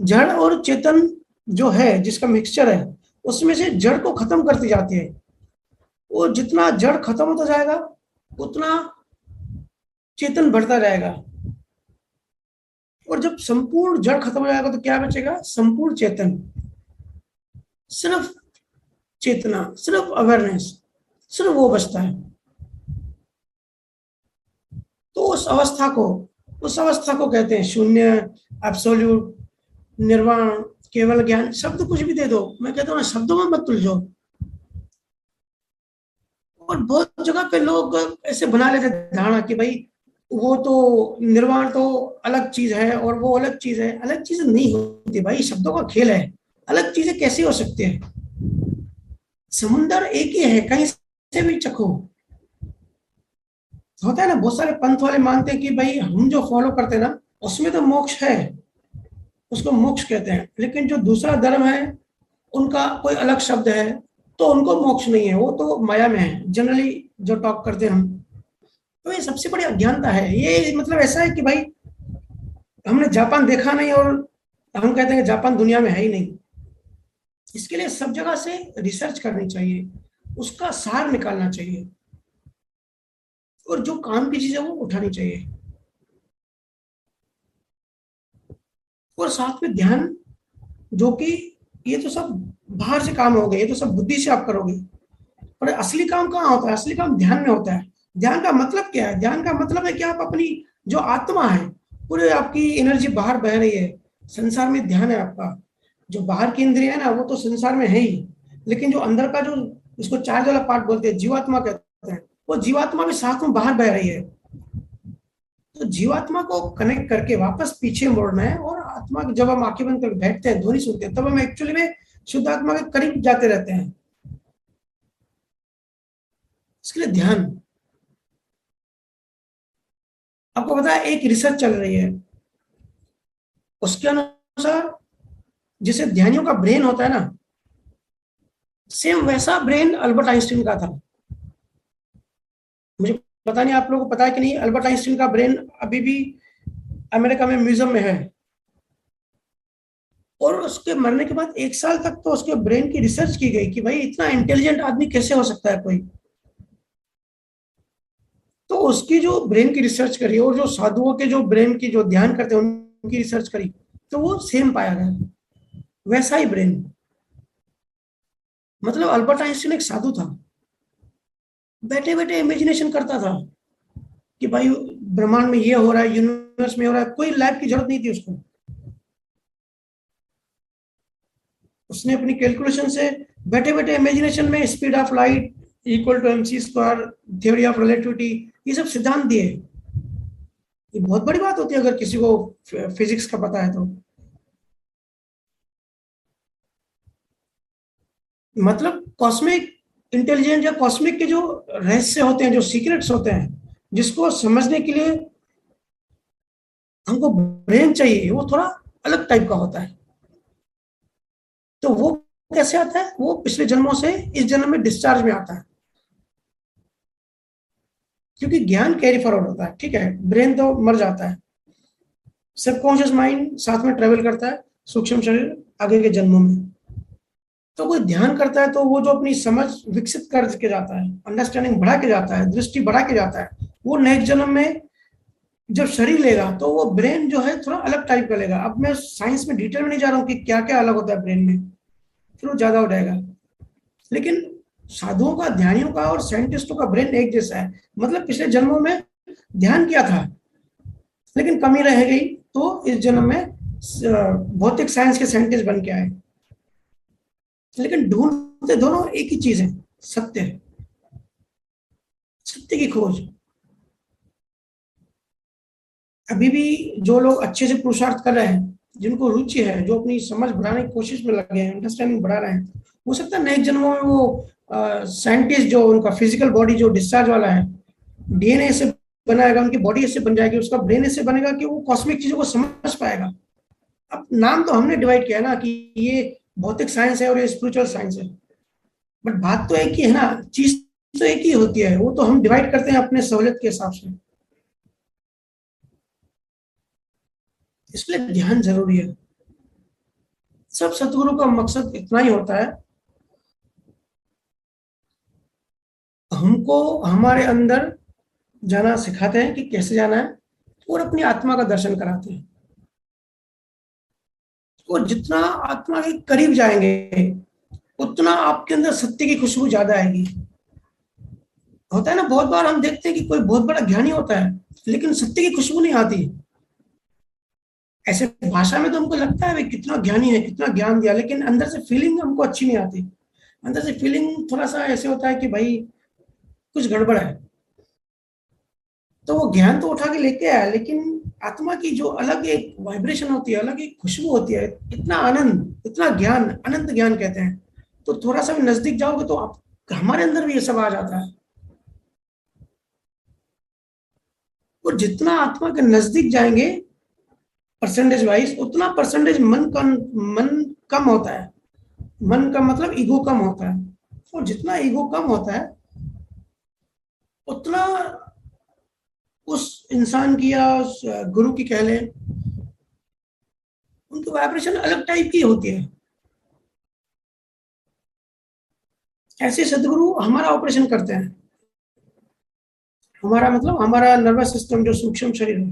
जड़ और चेतन जो है, जिसका मिक्सचर है, उसमें से जड़ को खत्म करती जाती है। वो जितना जड़ खत्म होता जाएगा उतना चेतन बढ़ता जाएगा। और जब संपूर्ण जड़ खत्म हो जाएगा तो क्या बचेगा, संपूर्ण चेतन। सिर्फ चेतना, सिर्फ अवेयरनेस, सिर्फ वो बचता है। तो उस अवस्था को कहते हैं शून्य, एब्सोल्यूट, निर्वाण, केवल ज्ञान। शब्द कुछ भी दे दो, मैं कहता हूँ ना, शब्दों में मत उलझो। और बहुत जगह पे लोग ऐसे बना लेते धारणा कि भाई वो तो निर्वाण तो अलग चीज है और वो अलग चीज है। अलग चीज नहीं होती भाई, शब्दों का खेल है। अलग चीजें कैसे हो सकती है? समुंदर एक ही है, कहीं से भी चखो। होता है ना, बहुत सारे पंथ वाले मानते हैं कि भाई हम जो फॉलो करते हैं ना उसमें तो मोक्ष है, उसको मोक्ष कहते हैं। लेकिन जो दूसरा धर्म है उनका कोई अलग शब्द है, तो उनको मोक्ष नहीं है, वो तो माया में है। जनरली जो टॉक करते हैं हम, तो ये सबसे बड़ी अज्ञानता है। ये मतलब ऐसा है कि भाई हमने जापान देखा नहीं और हम कहते हैं कि जापान दुनिया में है ही नहीं। इसके लिए सब जगह से रिसर्च करनी चाहिए, उसका सार निकालना चाहिए, और जो काम की चीज है वो उठानी चाहिए। और साथ में ध्यान, जो कि ये तो सब बाहर से काम हो गए, ये तो सब बुद्धि से आप करोगे। पर असली काम कहाँ होता है? असली काम ध्यान में होता है। ध्यान का मतलब क्या है? ध्यान का मतलब है कि आप अपनी जो आत्मा है, पूरे आपकी एनर्जी बाहर बह रही है, संसार में ध्यान है आपका। जो बाहर की इंद्रिय है ना, वो तो संसार में है ही, लेकिन जो अंदर का, जो इसको चार्ज वाला पार्ट बोलते हैं, जीवात्मा कहते हैं, वो जीवात्मा भी साथ में बाहर बह रही है। तो जीवात्मा को कनेक्ट करके वापस पीछे मोड़ना है। और आत्मा, जब हम आंखें बंद करके बैठते हैं, ध्वनि सुनते हैं, तब हम एक्चुअली में शुद्ध आत्मा के करीब जाते रहते हैं। इसके लिए ध्यान। आपको पता है, एक रिसर्च चल रही है, उसके अनुसार जिसे ध्यानियों का ब्रेन होता है ना, सेम वैसा ब्रेन अल्बर्ट आइंस्टीन का था। मुझे पता नहीं आप लोगों को पता है कि नहीं, अल्बर्ट आइंस्टीन का ब्रेन अभी भी अमेरिका में म्यूजियम में है, और उसके मरने के बाद 1 साल तक तो उसके ब्रेन की रिसर्च की गई कि भाई इतना इंटेलिजेंट आदमी कैसे हो सकता है कोई। तो उसकी जो ब्रेन की रिसर्च करी और जो साधुओं के जो ब्रेन की जो ध्यान करते हैं उनकी रिसर्च करी, तो वो सेम पाया गया, वैसा ही ब्रेन। मतलब अल्बर्ट आइंस्टीन एक साधु था, बैठे बैठे इमेजिनेशन करता था कि भाई ब्रह्मांड में ये हो रहा है, यूनिवर्स में हो रहा है, कोई लैब की जरूरत नहीं थी उसको। उसने अपनी कैलकुलेशन से बैठे बैठे इमेजिनेशन में speed of light equal to MC square, theory of relativity, ये सब सिद्धांत दिए। ये बहुत बड़ी बात होती है अगर किसी को फिजिक्स का पता है तो। मतलब कॉस्मिक इंटेलिजेंस या कॉस्मिक के जो रहस्य होते हैं, जो सीक्रेट्स होते हैं, जिसको समझने के लिए हमको ब्रेन चाहिए, वो थोड़ा अलग टाइप का होता है। तो वो कैसे आता है? वो पिछले जन्मों से इस जन्म में डिस्चार्ज में आता है, क्योंकि ज्ञान कैरी फॉरवर्ड होता है। ठीक है, ब्रेन तो मर जाता है, सबकॉन्शियस माइंड साथ में ट्रेवल करता है, सूक्ष्म शरीर आगे के जन्मों में। तो कोई ध्यान करता है तो वो जो अपनी समझ विकसित करके जाता है, अंडरस्टैंडिंग बढ़ा के जाता है, दृष्टि बढ़ा के जाता है, वो नेक्स्ट जन्म में जब शरीर लेगा तो वो ब्रेन जो है थोड़ा अलग टाइप का लेगा। अब मैं साइंस में डिटेल में नहीं जा रहा हूँ कि क्या क्या अलग होता है ब्रेन में, फिर वो ज्यादा हो जाएगा। लेकिन साधुओं का, ध्यानियों का और साइंटिस्टों का ब्रेन एक जैसा है। मतलब पिछले जन्मों में ध्यान किया था लेकिन कमी रह गई, तो इस जन्म में भौतिक साइंस के साइंटिस्ट बन के आए। लेकिन ढूंढते दोनों एक ही चीज है, सत्य। सत्य की खोज। अभी भी जो लोग अच्छे से पुरुषार्थ कर रहे हैं, जिनको रुचि है, जो अपनी समझ बढ़ाने की कोशिश में लगे हैं, अंडरस्टैंडिंग बढ़ा रहे हैं, हो सकता है नेक्स्ट जन्मों में वो साइंटिस्ट, जो उनका फिजिकल बॉडी जो डिस्चार्ज वाला है, डीएनए से बनाएगा, उनकी बॉडी ऐसे बन जाएगी, उसका ब्रेन ऐसे बनेगा कि वो कॉस्मिक चीजों को समझ पाएगा। अब नाम तो हमने डिवाइड किया ना कि ये भौतिक साइंस है और ये स्पिरिचुअल साइंस है, बट बात तो एक ही है ना, चीज तो एक ही होती है, वो तो हम डिवाइड करते हैं अपने सहूलियत के हिसाब से। इसलिए ध्यान जरूरी है। सब सतगुरु का मकसद इतना ही होता है, हमको हमारे अंदर जाना सिखाते हैं कि कैसे जाना है, और अपनी आत्मा का दर्शन कराते हैं। और जितना आत्मा के करीब जाएंगे उतना आपके अंदर सत्य की खुशबू ज्यादा आएगी। होता है ना, बहुत बार हम देखते हैं कि कोई बहुत बड़ा ज्ञानी होता है लेकिन सत्य की खुशबू नहीं आती। ऐसे भाषा में तो हमको लगता है भाई कितना ज्ञानी है, कितना ज्ञान दिया, लेकिन अंदर से फीलिंग हमको अच्छी नहीं आती। अंदर से फीलिंग थोड़ा सा ऐसे होता है कि भाई कुछ गड़बड़ है। तो वो ज्ञान तो उठा के लेके आया, लेकिन आत्मा की जो अलग एक वाइब्रेशन होती है, अलग एक खुशबू होती है, इतना आनंद, इतना ज्ञान, अनंत ज्ञान कहते हैं। तो थोड़ा सा भी नजदीक जाओगे तो आप, हमारे अंदर भी ये सब आ जाता है। और जितना आत्मा के नजदीक जाएंगे परसेंटेज वाइज, उतना परसेंटेज मन कम होता है। मन का मतलब ईगो कम होता है, और जितना ईगो कम होता है उतना उस इंसान की या उस गुरु की कह लें, उनकी वाइब्रेशन अलग टाइप की होती है। ऐसे सदगुरु हमारा ऑपरेशन करते हैं। हमारा मतलब हमारा नर्वस सिस्टम, जो सूक्ष्म शरीर है,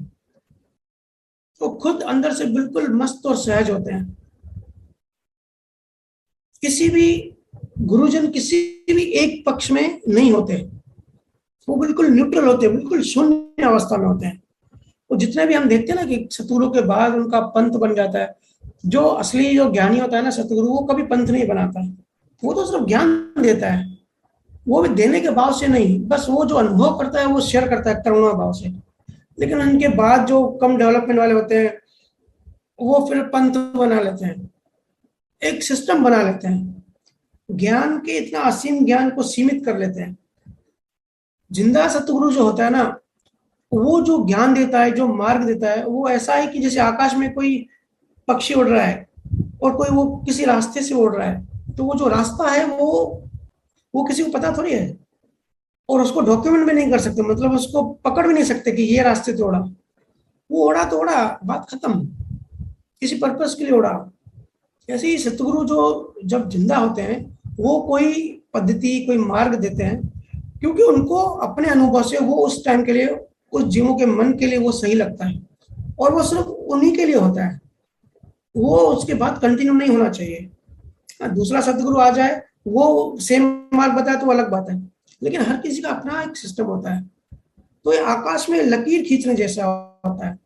वो खुद अंदर से बिल्कुल मस्त और सहज होते हैं। किसी भी गुरुजन किसी भी एक पक्ष में नहीं होते, वो बिल्कुल न्यूट्रल होते हैं, बिल्कुल शून्य अवस्था में होते हैं। वो जितने भी हम देखते हैं ना कि सतगुरु के बाद उनका पंथ बन जाता है, जो असली जो ज्ञानी होता है ना सतगुरु, वो कभी पंथ नहीं बनाता है, वो तो सिर्फ ज्ञान देता है। वो भी देने के भाव से नहीं, बस वो जो अनुभव करता है वो शेयर करता है करुणा भाव से। लेकिन उनके बाद जो कम डेवलपमेंट वाले होते हैं, वो फिर पंथ बना लेते हैं, एक सिस्टम बना लेते हैं, ज्ञान के इतना असीम ज्ञान को सीमित कर लेते हैं। जिंदा सतगुरु जो होता है ना, वो जो ज्ञान देता है, जो मार्ग देता है, वो ऐसा है कि जैसे आकाश में कोई पक्षी उड़ रहा है और कोई वो किसी रास्ते से उड़ रहा है, तो वो जो रास्ता है वो किसी को पता थोड़ी है। और उसको डॉक्यूमेंट भी नहीं कर सकते, मतलब उसको पकड़ भी नहीं सकते कि ये रास्ते से उड़ा, वो उड़ा तो उड़ा, बात खत्म, किसी पर्पस के लिए उड़ा। ऐसे ही सतगुरु जो जब जिंदा होते हैं, वो कोई पद्धति कोई मार्ग देते हैं, क्योंकि उनको अपने अनुभव से वो उस टाइम के लिए, उस जीवों के मन के लिए वो सही लगता है, और वो सिर्फ उन्हीं के लिए होता है, वो उसके बाद कंटिन्यू नहीं होना चाहिए। दूसरा सदगुरु आ जाए, वो सेम मार्ग बताए तो अलग बात है, लेकिन हर किसी का अपना एक सिस्टम होता है। तो ये आकाश में लकीर खींचने जैसा होता है,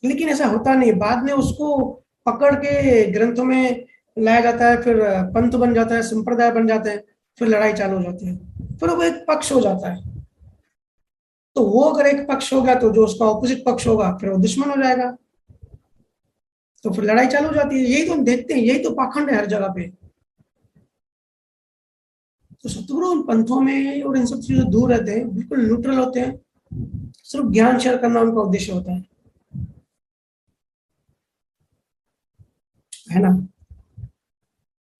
लेकिन ऐसा होता नहीं, बाद में उसको पकड़ के ग्रंथों में लाया जाता है, फिर पंथ बन जाता है, संप्रदाय बन जाते हैं, फिर लड़ाई चालू हो जाती है, फिर वो एक पक्ष हो जाता है। तो वो अगर एक पक्ष हो गया तो जो उसका ऑपोजिट पक्ष होगा फिर वो दुश्मन हो जाएगा, तो फिर लड़ाई चालू हो जाती है। यही तो हम देखते हैं, यही तो पाखंड है हर जगह पे। तो सतगुरु उन पंथों में और इन सब चीजों से दूर रहते हैं, बिल्कुल न्यूट्रल होते हैं, सिर्फ ज्ञान शेयर करना उनका उद्देश्य होता है ना।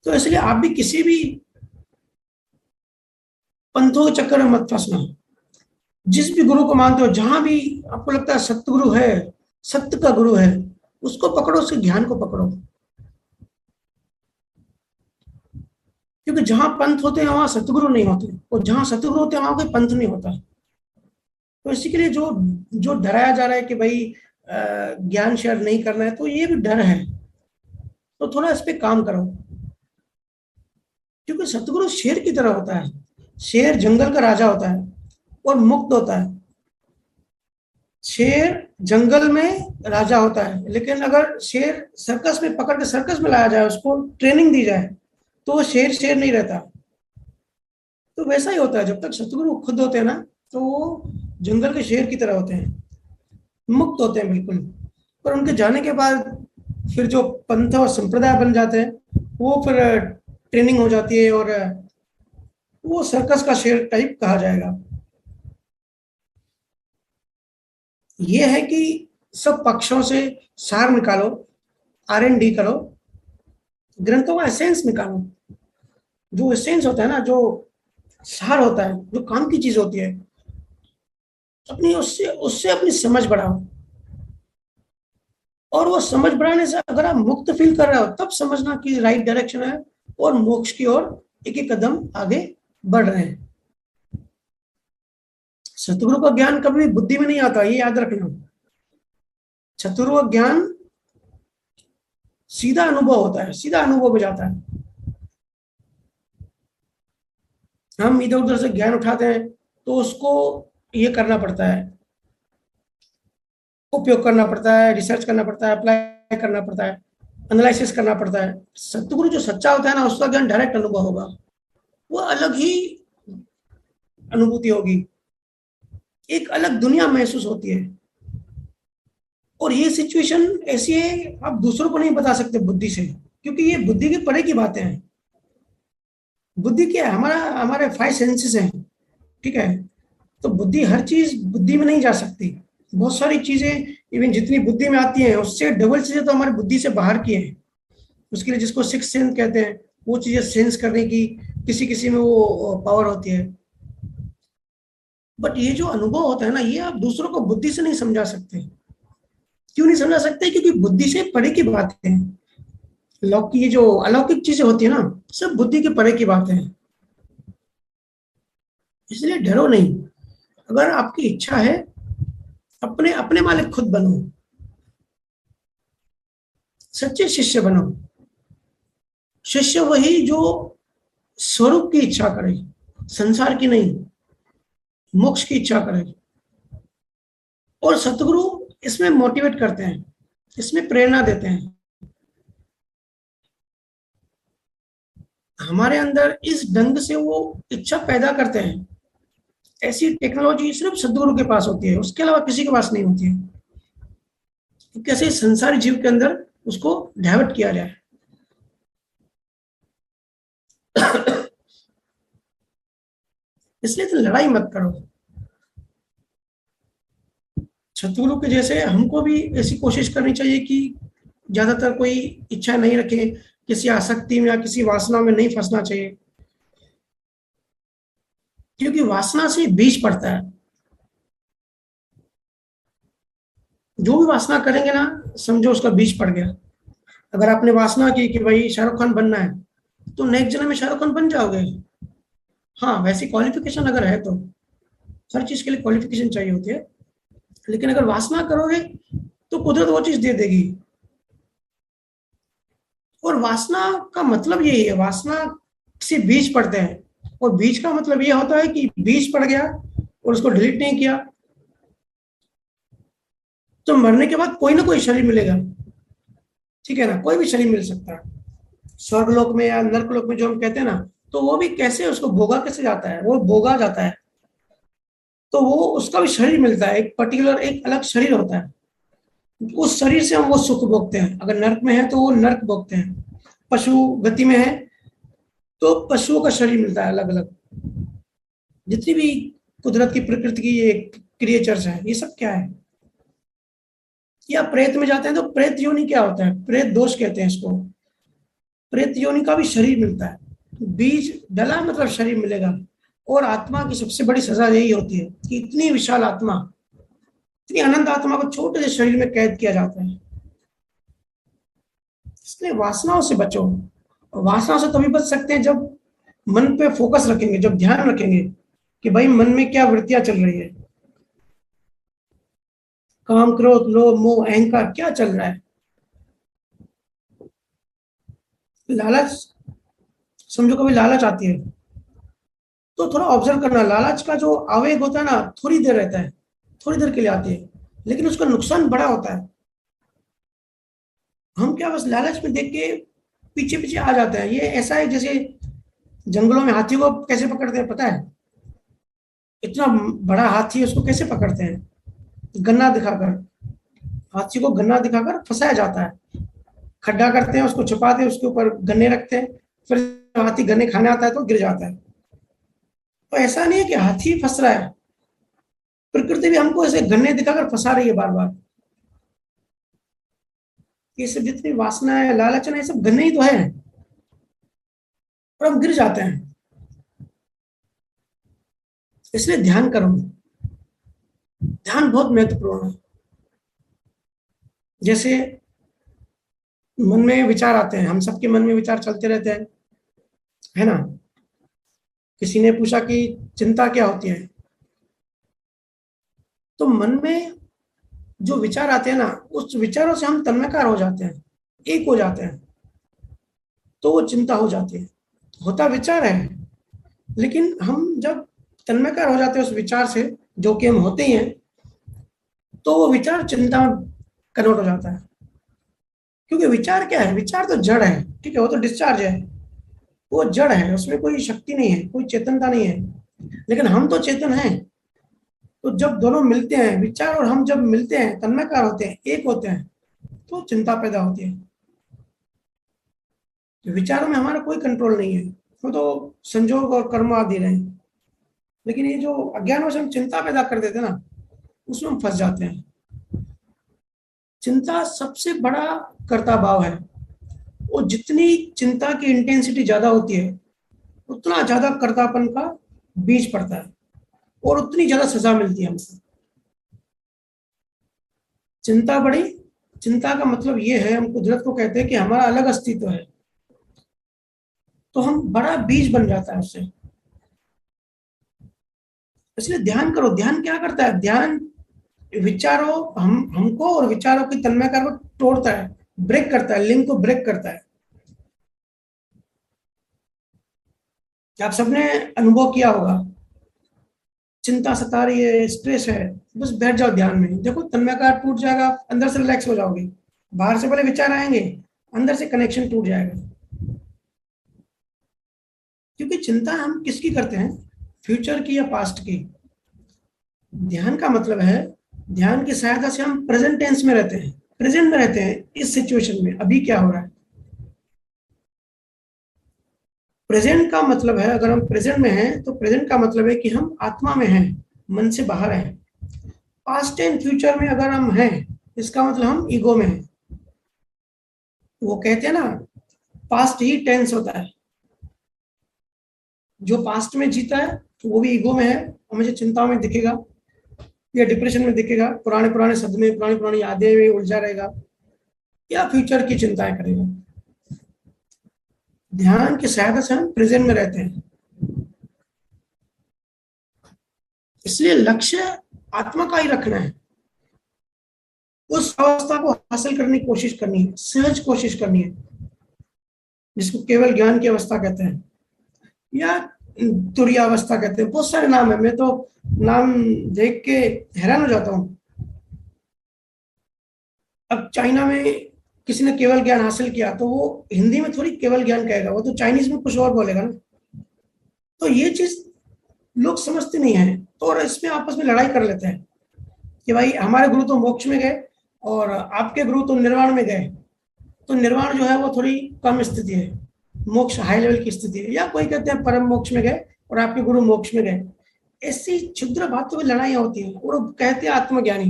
तो इसलिए आप भी किसी भी पंथों के चक्कर में मत फंसना। जिस भी गुरु को मानते हो, जहां भी आपको लगता है सतगुरु है, सत्य का गुरु है, उसको पकड़ो, उसके ज्ञान को पकड़ो, क्योंकि जहां पंथ होते हैं वहां सतगुरु नहीं होते, और जहां सतगुरु होते हैं वहां कोई पंथ नहीं होता। तो इसी के लिए जो जो डराया जा रहा है कि भाई ज्ञान शेयर नहीं करना है, तो ये भी डर है, तो थोड़ा इस पे काम करो। क्योंकि सतगुरु शेर की तरह होता है, शेर जंगल का राजा होता है और मुक्त होता है। शेर जंगल में राजा होता है, लेकिन अगर शेर सर्कस में पकड़ के सर्कस में लाया जाए, उसको ट्रेनिंग दी जाए, तो वो शेर शेर नहीं रहता। तो वैसा ही होता है, जब तक सतगुरु खुद होते हैं ना, तो वो जंगल के शेर की तरह होते हैं, मुक्त होते हैं बिल्कुल। पर उनके जाने के बाद फिर जो पंथ और संप्रदाय बन जाते हैं, वो फिर ट्रेनिंग हो जाती है, और वो सर्कस का शेर टाइप कहा जाएगा। ये है कि सब पक्षों से सार निकालो, R&D करो, ग्रंथों का एसेंस निकालो। जो एसेंस होता है ना, जो सार होता है, जो काम की चीज होती है, अपनी उससे उससे अपनी समझ बढ़ाओ। और वो समझ बढ़ाने से अगर आप मुक्त फील कर रहे हो, तब समझना कि राइट डायरेक्शन है, और मोक्ष की ओर एक एक कदम आगे बढ़ रहे हैं। सतगुरु का ज्ञान कभी बुद्धि में नहीं आता, ये याद रखना। सतगुरु का ज्ञान सीधा अनुभव होता है, सीधा अनुभव में जाता है। हम इधर उधर से ज्ञान उठाते हैं, तो उसको ये करना पड़ता है, उपयोग करना पड़ता है, रिसर्च करना पड़ता है, अप्लाई करना पड़ता है, एनालिसिस करना पड़ता है। सतगुरु जो सच्चा होता है ना, उसका ज्ञान डायरेक्ट अनुभव होगा, वो अलग ही अनुभूति होगी, एक अलग दुनिया महसूस होती है। और ये सिचुएशन ऐसी है, आप दूसरों को नहीं बता सकते बुद्धि से, क्योंकि ये बुद्धि के परे की बातें हैं। बुद्धि क्या है, हमारा हमारे 5 सेंसेस हैं, ठीक है। तो बुद्धि, हर चीज बुद्धि में नहीं जा सकती, बहुत सारी चीजें इवन जितनी बुद्धि में आती हैं, उससे डबल चीजें तो हमारी बुद्धि से बाहर की हैं। उसके लिए जिसको 6th सेंस कहते हैं, वो चीजें सेंस करने की किसी किसी में वो पावर होती है। बट ये जो अनुभव होता है ना, ये आप दूसरों को बुद्धि से नहीं समझा सकते। क्यों नहीं समझा सकते? क्योंकि बुद्धि से परे की बातें हैं। लौकिक, ये जो अलौकिक चीजें होती है ना, सब बुद्धि के परे की बातें हैं। इसलिए डरो नहीं। अगर आपकी इच्छा है, अपने अपने मालिक खुद बनो, सच्चे शिष्य बनो। शिष्य वही जो स्वरूप की इच्छा करे, संसार की नहीं, मोक्ष की इच्छा करे। और सतगुरु इसमें मोटिवेट करते हैं, इसमें प्रेरणा देते हैं। हमारे अंदर इस ढंग से वो इच्छा पैदा करते हैं। ऐसी टेक्नोलॉजी सिर्फ सदगुरु के पास होती है, उसके अलावा किसी के पास नहीं होती है। तो कैसे संसारी जीव के अंदर उसको डाइवर्ट किया जाए। इसलिए तो लड़ाई मत करो। सतगुरु के जैसे हमको भी ऐसी कोशिश करनी चाहिए कि ज्यादातर कोई इच्छा नहीं रखे, किसी आसक्ति में या किसी वासना में नहीं फंसना चाहिए। क्योंकि वासना से बीज पड़ता है। जो भी वासना करेंगे ना, समझो उसका बीज पड़ गया। अगर आपने वासना की कि भाई शाहरुख खान बनना है, तो नेक्स्ट जन्म में शाहरुख खान बन जाओगे। हाँ, वैसी क्वालिफिकेशन अगर है तो हर चीज के लिए क्वालिफिकेशन चाहिए होती है, लेकिन अगर वासना करोगे तो कुदरत वो चीज दे देगी। और वासना का मतलब यही है, वासना से बीज पड़ते हैं, और बीज का मतलब ये होता है कि बीज पड़ गया और उसको डिलीट नहीं किया, तो मरने के बाद कोई ना कोई शरीर मिलेगा। ठीक है ना, कोई भी शरीर मिल सकता है, स्वर्गलोक में या नरकलोक में जो हम कहते हैं ना, तो वो भी कैसे, उसको भोगा कैसे जाता है, वो भोगा जाता है, तो वो उसका भी शरीर मिलता है, एक पर्टिकुलर एक अलग शरीर होता है। उस शरीर से हम वो सुख भोगते हैं। अगर नर्क में है तो वो नर्क भोगते हैं, पशु गति में है तो पशुओं का शरीर मिलता है अलग अलग। जितनी भी कुदरत की प्रकृति की ये क्रिएचर्स हैं, ये सब क्या है। या प्रेत में जाते हैं तो प्रेत योनि क्या होता है, प्रेत दोष कहते हैं इसको। प्रेत योनि का भी शरीर मिलता है, बीज डला मतलब शरीर मिलेगा। और आत्मा की सबसे बड़ी सजा यही होती है कि इतनी विशाल आत्मा, इतनी अनंत आत्मा को छोटे से शरीर में कैद किया जाता है। इसलिए वासनाओं से बचो। वासनाओं से तभी बच सकते हैं जब मन पे फोकस रखेंगे, जब ध्यान रखेंगे कि भाई मन में क्या वृत्तियां चल रही है, काम क्रोध लोभ मोह अहंकार क्या चल रहा है। लालच, समझो कभी लालच आती है तो थोड़ा ऑब्जर्व करना, लालच का जो आवेग होता है ना, थोड़ी देर रहता है, थोड़ी देर के लिए आती है, लेकिन उसका नुकसान बड़ा होता है। हम क्या बस लालच में देख के पीछे पीछे आ जाते हैं। ये ऐसा है जैसे जंगलों में हाथी को कैसे पकड़ते हैं पता है, इतना बड़ा हाथी है उसको कैसे पकड़ते हैं, गन्ना दिखाकर। हाथी को गन्ना दिखाकर फंसाया जाता है, खड्डा करते हैं, उसको छुपाते हैं, उसके ऊपर गन्ने रखते हैं, फिर हाथी गन्ने खाने आता है तो गिर जाता है। तो ऐसा नहीं है कि हाथी फंस रहा है, प्रकृति भी हमको ऐसे गन्ने दिखाकर फंसा रही है बार बार। ये सब जितनी वासना है, लालच है, ये सब गन्ने ही तो है, और हम गिर जाते हैं। इसलिए ध्यान करो, ध्यान बहुत महत्वपूर्ण है। जैसे मन में विचार आते हैं, हम सबके मन में विचार चलते रहते हैं, है ना। किसी ने पूछा कि चिंता क्या होती है, तो मन में जो विचार आते हैं ना, उस विचारों से हम तन्मयकार हो जाते हैं, एक हो जाते हैं, तो वो चिंता हो जाती है। होता विचार है, लेकिन हम जब तन्मयकार हो जाते हैं उस विचार से, जो कि हम होते ही हैं, तो वो विचार चिंता में कन्वर्ट हो जाता है। क्योंकि विचार क्या है, विचार तो जड़ है, ठीक है, वो तो डिस्चार्ज है, वो जड़ है, उसमें कोई शक्ति नहीं है, कोई चेतनता नहीं है। लेकिन हम तो चेतन हैं। तो जब दोनों मिलते हैं, विचार और हम जब मिलते हैं, तन्मयकार होते हैं, एक होते हैं, तो चिंता पैदा होती है। विचारों में हमारा कोई कंट्रोल नहीं है, वो तो संजोग और कर्म आदि रहे। लेकिन ये जो अज्ञान वश हम चिंता पैदा कर देते हैं ना, उसमें हम फंस जाते हैं। चिंता सबसे बड़ा कर्ता भाव है। वो जितनी चिंता की इंटेंसिटी ज्यादा होती है, उतना ज्यादा कर्तापन का बीज पड़ता है, और उतनी ज्यादा सजा मिलती है हमको। चिंता बड़ी, चिंता का मतलब ये है, हम कुदरत को कहते हैं कि हमारा अलग अस्तित्व है, तो हम बड़ा बीज बन जाता है उससे। इसलिए ध्यान करो। ध्यान क्या करता है, ध्यान विचारों, हमको और विचारों की तन्मयता को तोड़ता है, ब्रेक करता है, लिंक को ब्रेक करता है। आप सबने अनुभव किया होगा, चिंता सता रही है, स्ट्रेस है, बस बैठ जाओ ध्यान में, देखो तन्मयता टूट जाएगा, अंदर से रिलैक्स हो जाओगे। बाहर से पहले विचार आएंगे, अंदर से कनेक्शन टूट जाएगा। क्योंकि चिंता हम किसकी करते हैं, फ्यूचर की या पास्ट की। ध्यान का मतलब है, ध्यान की सहायता से हम प्रेजेंट टेंस में रहते हैं, प्रेजेंट में रहते हैं, इस सिचुएशन में अभी क्या हो रहा है। प्रेजेंट का मतलब है, अगर हम प्रेजेंट में हैं तो प्रेजेंट का मतलब है कि हम आत्मा में हैं, मन से बाहर हैं। पास्ट एंड फ्यूचर में अगर हम हैं, इसका मतलब हम ईगो में हैं। वो कहते हैं ना, पास्ट ही टेंस होता है, जो पास्ट में जीता है तो वो भी ईगो में है, हमेशा चिंताओं में दिखेगा या डिप्रेशन में दिखेगा, पुराने पुराने सदमे, पुरानी पुरानी यादें में उलझा रहेगा, या फ्यूचर की चिंताएं करेगा। ध्यान की सहायता से हम प्रेजेंट में रहते हैं। इसलिए लक्ष्य आत्मा का ही रखना है, उस अवस्था को हासिल करने की कोशिश करनी है, सहज कोशिश करनी है, जिसको केवल ज्ञान की अवस्था कहते हैं या तुरीय अवस्था कहते हैं। बहुत सारे नाम है, मैं तो नाम देख के हैरान हो जाता हूँ। अब चाइना में किसी ने केवल ज्ञान हासिल किया तो वो हिंदी में थोड़ी केवल ज्ञान कहेगा, वो तो चाइनीज में कुछ और बोलेगा ना। तो ये चीज लोग समझते नहीं है, तो और इसमें आपस में लड़ाई कर लेते हैं कि भाई हमारे गुरु तो मोक्ष में गए और आपके गुरु तो निर्वाण में गए। तो निर्वाण जो है वो थोड़ी कम स्थिति है, मोक्ष हाई लेवल की स्थिति है। या कोई कहते हैं परम मोक्ष में गए और आपके गुरु मोक्ष में गए। ऐसी क्षुद्र बातों में लड़ाइयां होती हैं और कहते हैं आत्मज्ञानी।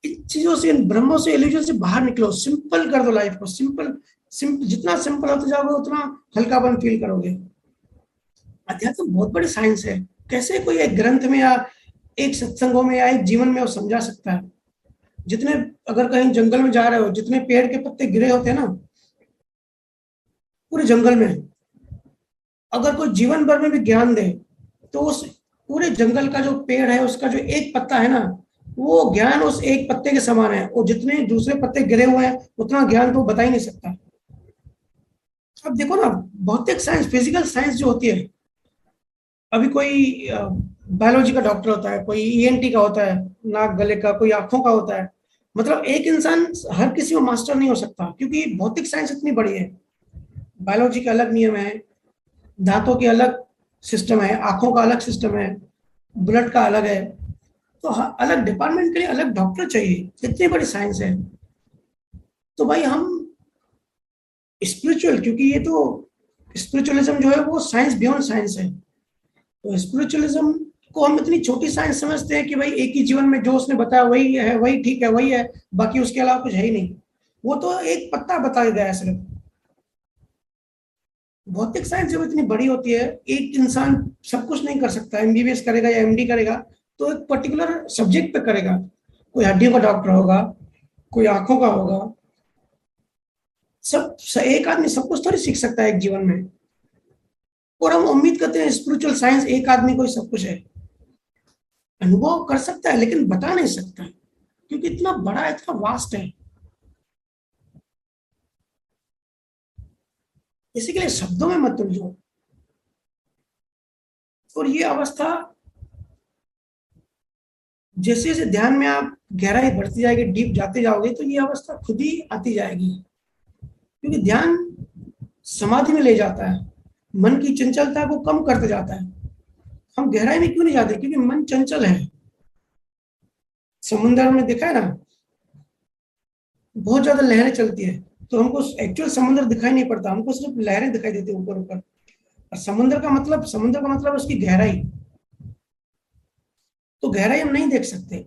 इन चीजों से, इन भ्रमों से, इल्यूजन से बाहर निकलो, सिंपल कर दो लाइफ को। सिंपल सिंपल जितना सिंपल होते जाओगे उतना हल्कापन फील करोगे। अध्यात्म बहुत बड़ी साइंस है, कैसे कोई एक ग्रंथ में या एक सत्संगों में या एक जीवन में वो समझा सकता है। जितने, अगर कहीं जंगल में जा रहे हो, जितने पेड़ के पत्ते गिरे होते हैं ना पूरे जंगल में, अगर कोई जीवन भर में भी ज्ञान दे तो उस पूरे जंगल का जो पेड़ है उसका जो एक पत्ता है ना, वो ज्ञान उस एक पत्ते के समान है। और जितने दूसरे पत्ते गिरे हुए हैं उतना ज्ञान तो बता ही नहीं सकता। अब देखो ना, भौतिक साइंस, फिजिकल साइंस जो होती है, अभी कोई बायोलॉजी का डॉक्टर होता है, कोई ईएनटी का होता है, नाक गले का, कोई आंखों का होता है। मतलब एक इंसान हर किसी में मास्टर नहीं हो सकता, क्योंकि भौतिक साइंस इतनी बड़ी है। बायोलॉजी के अलग नियम है, दांतों के अलग सिस्टम है, आंखों का अलग सिस्टम है, ब्लड का अलग है। तो अलग डिपार्टमेंट के लिए अलग डॉक्टर चाहिए, इतनी बड़ी साइंस है। तो भाई हम स्पिरिचुअल, क्योंकि ये तो स्पिरिचुअलिज्म जो है वो साइंस बियॉन्ड साइंस है। तो स्पिरिचुअलिज्म को हम इतनी छोटी साइंस समझते हैं कि भाई एक ही जीवन में जो उसने बताया वही है, वही ठीक है, वही है, बाकी उसके अलावा कुछ है ही नहीं। वो तो एक पत्ता बताया गया है सिर्फ। भौतिक साइंस जब इतनी बड़ी होती है, एक इंसान सब कुछ नहीं कर सकता, एमबीबीएस करेगा या एमडी करेगा तो एक पर्टिकुलर सब्जेक्ट पे करेगा। कोई हड्डियों का डॉक्टर होगा, कोई आंखों का होगा। सब एक आदमी सब कुछ थोड़ी सीख सकता है एक जीवन में। और हम उम्मीद करते हैं स्पिरिचुअल साइंस एक आदमी को ही सब कुछ है। अनुभव कर सकता है लेकिन बता नहीं सकता, क्योंकि इतना बड़ा, इतना वास्ट है। इसी के लिए शब्दों में मत उलझो। और ये अवस्था जैसे जैसे ध्यान में आप गहराई बढ़ती जाएगी, डीप जाते जाओगे, तो ये अवस्था खुद ही आती जाएगी। क्योंकि ध्यान समाधि में ले जाता है, मन की चंचलता को कम करते जाता है। हम गहराई में क्यों नहीं जाते? क्योंकि मन चंचल है। समुद्र में देखा है ना, बहुत ज्यादा लहरें चलती है, तो हमको एक्चुअल समुद्र दिखाई नहीं पड़ता, हमको सिर्फ लहरें दिखाई देती है ऊपर ऊपर। और समुद्र का मतलब उसकी गहराई। तो गहराई हम नहीं देख सकते।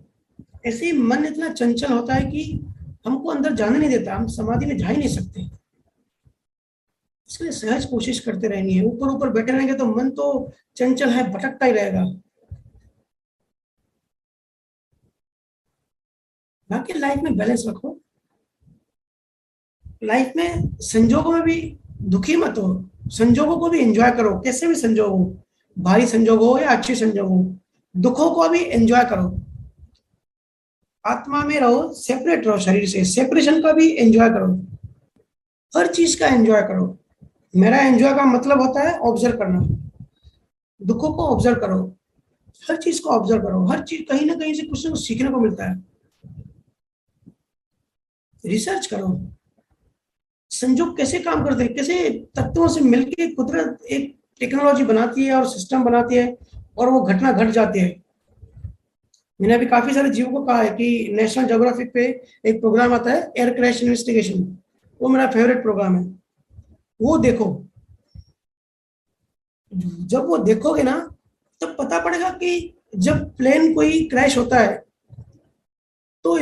ऐसे ही मन इतना चंचल होता है कि हमको अंदर जाने नहीं देता, हम समाधि में जा ही नहीं सकते। इसलिए सहज कोशिश करते रहनी है। ऊपर ऊपर बैठे रहेंगे तो मन तो चंचल है, भटकता ही रहेगा। बाकी लाइफ में बैलेंस रखो। लाइफ में संजोगों में भी दुखी मत हो, संजोगों को भी एंजॉय करो। कैसे भी संजोग हो, भारी संजोग हो या अच्छे संजोग हो, दुखों को भी एंजॉय करो। आत्मा में रहो, सेपरेट रहो शरीर से, सेपरेशन का भी एंजॉय करो। हर चीज का एंजॉय करो। मेरा एंजॉय का मतलब होता है ऑब्जर्व करना। दुखों को ऑब्जर्व करो, हर चीज को ऑब्जर्व करो। हर चीज कहीं ना कहीं से कुछ ना कुछ सीखने को मिलता है। रिसर्च करो, संजोग कैसे काम करते हैं, कैसे तत्वों से मिलकर कुदरत एक टेक्नोलॉजी बनाती है और सिस्टम बनाती है और वो घटना घट जाती है। मैंने अभी काफी सारे जीवों को कहा है कि नेशनल ज्योग्राफिक पे एक प्रोग्राम आता है एयर क्रैश इन्वेस्टिगेशन, वो मेरा फेवरेट प्रोग्राम है। वो देखो, जब वो देखोगे ना तब पता पड़ेगा कि जब प्लेन कोई क्रैश होता है तो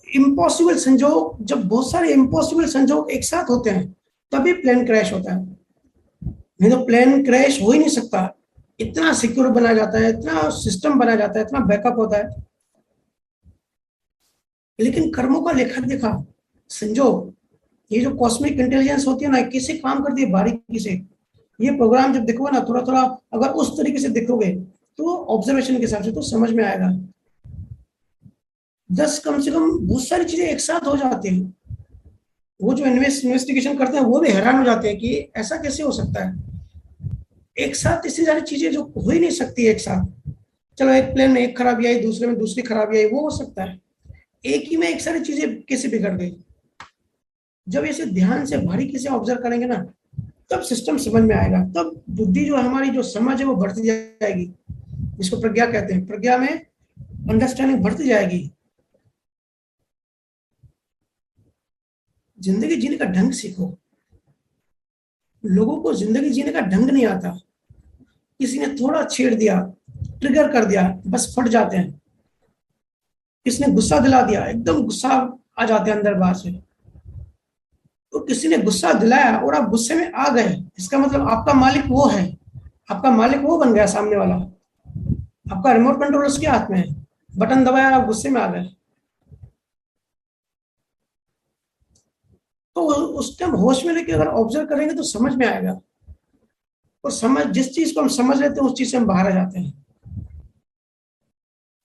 इम्पॉसिबल संजोग, जब बहुत सारे इम्पॉसिबल संजोग एक साथ होते हैं तभी प्लेन क्रैश होता है। नहीं तो प्लेन क्रैश हो ही नहीं सकता, इतना सिक्योर बनाया जाता है, इतना सिस्टम बनाया जाता है, इतना बैकअप होता है। लेकिन कर्मों का लेखा देखा, संजोग, ये जो कॉस्मिक इंटेलिजेंस होती है ना, कैसे काम करती है बारीकी से। ये प्रोग्राम जब देखोगे ना थोड़ा थोड़ा, अगर उस तरीके से देखोगे तो ऑब्जर्वेशन के हिसाब से तो समझ में आएगा। 10 कम से कम बहुत सारी चीजें एक साथ हो जाती हैं। वो जो इन्वेस्टिगेशन करते हैं वो भी हैरान हो जाते हैं कि ऐसा कैसे हो सकता है, एक साथ इतनी सारी चीजें जो हो ही नहीं सकती एक साथ। चलो एक प्लेन में एक खराबी आई, दूसरे में दूसरी खराबी आई, वो हो सकता है, एक ही में एक सारी चीजें कैसे बिगड़ गई। जब इसे ध्यान से बारीकी से ऑब्जर्व करेंगे ना, तब सिस्टम समझ में आएगा, तब बुद्धि जो हमारी जो समझ है वो बढ़ती जाएगी, जिसको प्रज्ञा कहते हैं। प्रज्ञा में अंडरस्टैंडिंग बढ़ती जाएगी। जिंदगी जीने का ढंग सीखो। लोगों को जिंदगी जीने का ढंग नहीं आता, किसी ने थोड़ा छेड़ दिया, ट्रिगर कर दिया, बस फट जाते हैं। किसी ने गुस्सा दिला दिया, एकदम गुस्सा आ जाते हैं अंदर बाहर से। तो किसी ने गुस्सा दिलाया और आप गुस्से में आ गए, इसका मतलब आपका मालिक वो है, आपका मालिक वो बन गया सामने वाला, आपका रिमोट कंट्रोल उसके हाथ में है, बटन दबाया आप गुस्से में आ गए। तो उस टाइम होश में लेके अगर ऑब्जर्व करेंगे तो समझ में आएगा। और समझ, जिस चीज को हम समझ लेते हैं उस चीज से हम बाहर आ जाते हैं।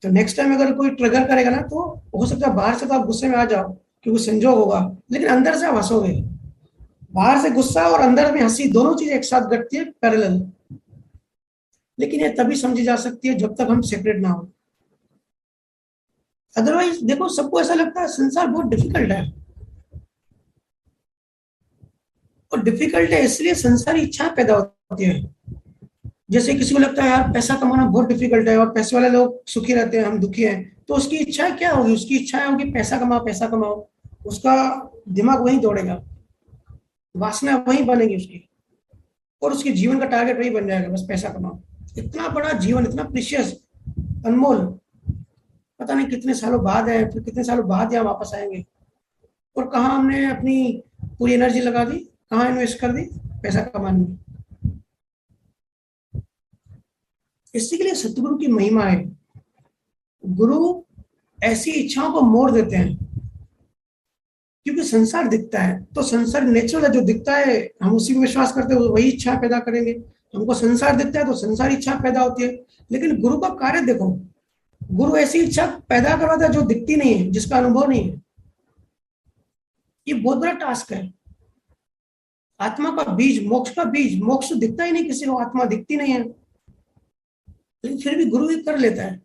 तो नेक्स्ट टाइम अगर कोई ट्रिगर करेगा ना, तो हो सकता है बाहर से तो आप गुस्से में आ जाओ क्योंकि संजोग होगा, लेकिन अंदर से आप हंसोगे। बाहर से गुस्सा और अंदर में हंसी, दोनों चीज एक साथ घटती है पैरेलल। लेकिन ये तभी समझी जा सकती है जब तक हम सेपरेट ना हो। अदरवाइज देखो, सबको ऐसा लगता है संसार बहुत डिफिकल्ट है, और डिफिकल्ट है इसलिए संसारी इच्छा पैदा होती है। जैसे किसी को लगता है यार पैसा कमाना बहुत डिफिकल्ट है और पैसे वाले लोग सुखी रहते हैं, हम दुखी हैं, तो उसकी इच्छा क्या होगी? उसकी इच्छा होगी पैसा कमाओ, पैसा कमाओ। उसका दिमाग वहीं दौड़ेगा, वासना वहीं बनेगी उसकी, और उसके जीवन का टारगेट वही बन जाएगा, बस पैसा कमाओ। इतना बड़ा जीवन, इतना प्रीशियस, अनमोल, पता नहीं कितने सालों बाद है, फिर कितने सालों बाद यहाँ वापस आएंगे, और कहाँ हमने अपनी पूरी एनर्जी लगा दी, कहाँ इन्वेस्ट कर दी? पैसा कमाने में। इसी के लिए सतगुरु की महिमा है। गुरु ऐसी इच्छाओं को मोड़ देते हैं, क्योंकि संसार दिखता है तो संसार नेचुरल है, जो दिखता है हम उसी में विश्वास करते हैं, वही इच्छा पैदा करेंगे। हमको संसार दिखता है तो संसार इच्छा पैदा होती है। लेकिन गुरु का कार्य देखो, गुरु ऐसी इच्छा पैदा करवाता है जो दिखती नहीं है, जिसका अनुभव नहीं है। ये बहुत बड़ा टास्क है। आत्मा का बीज, मोक्ष का बीज, मोक्ष दिखता ही नहीं किसी को, आत्मा दिखती नहीं है, लेकिन फिर भी गुरु ही कर लेता है।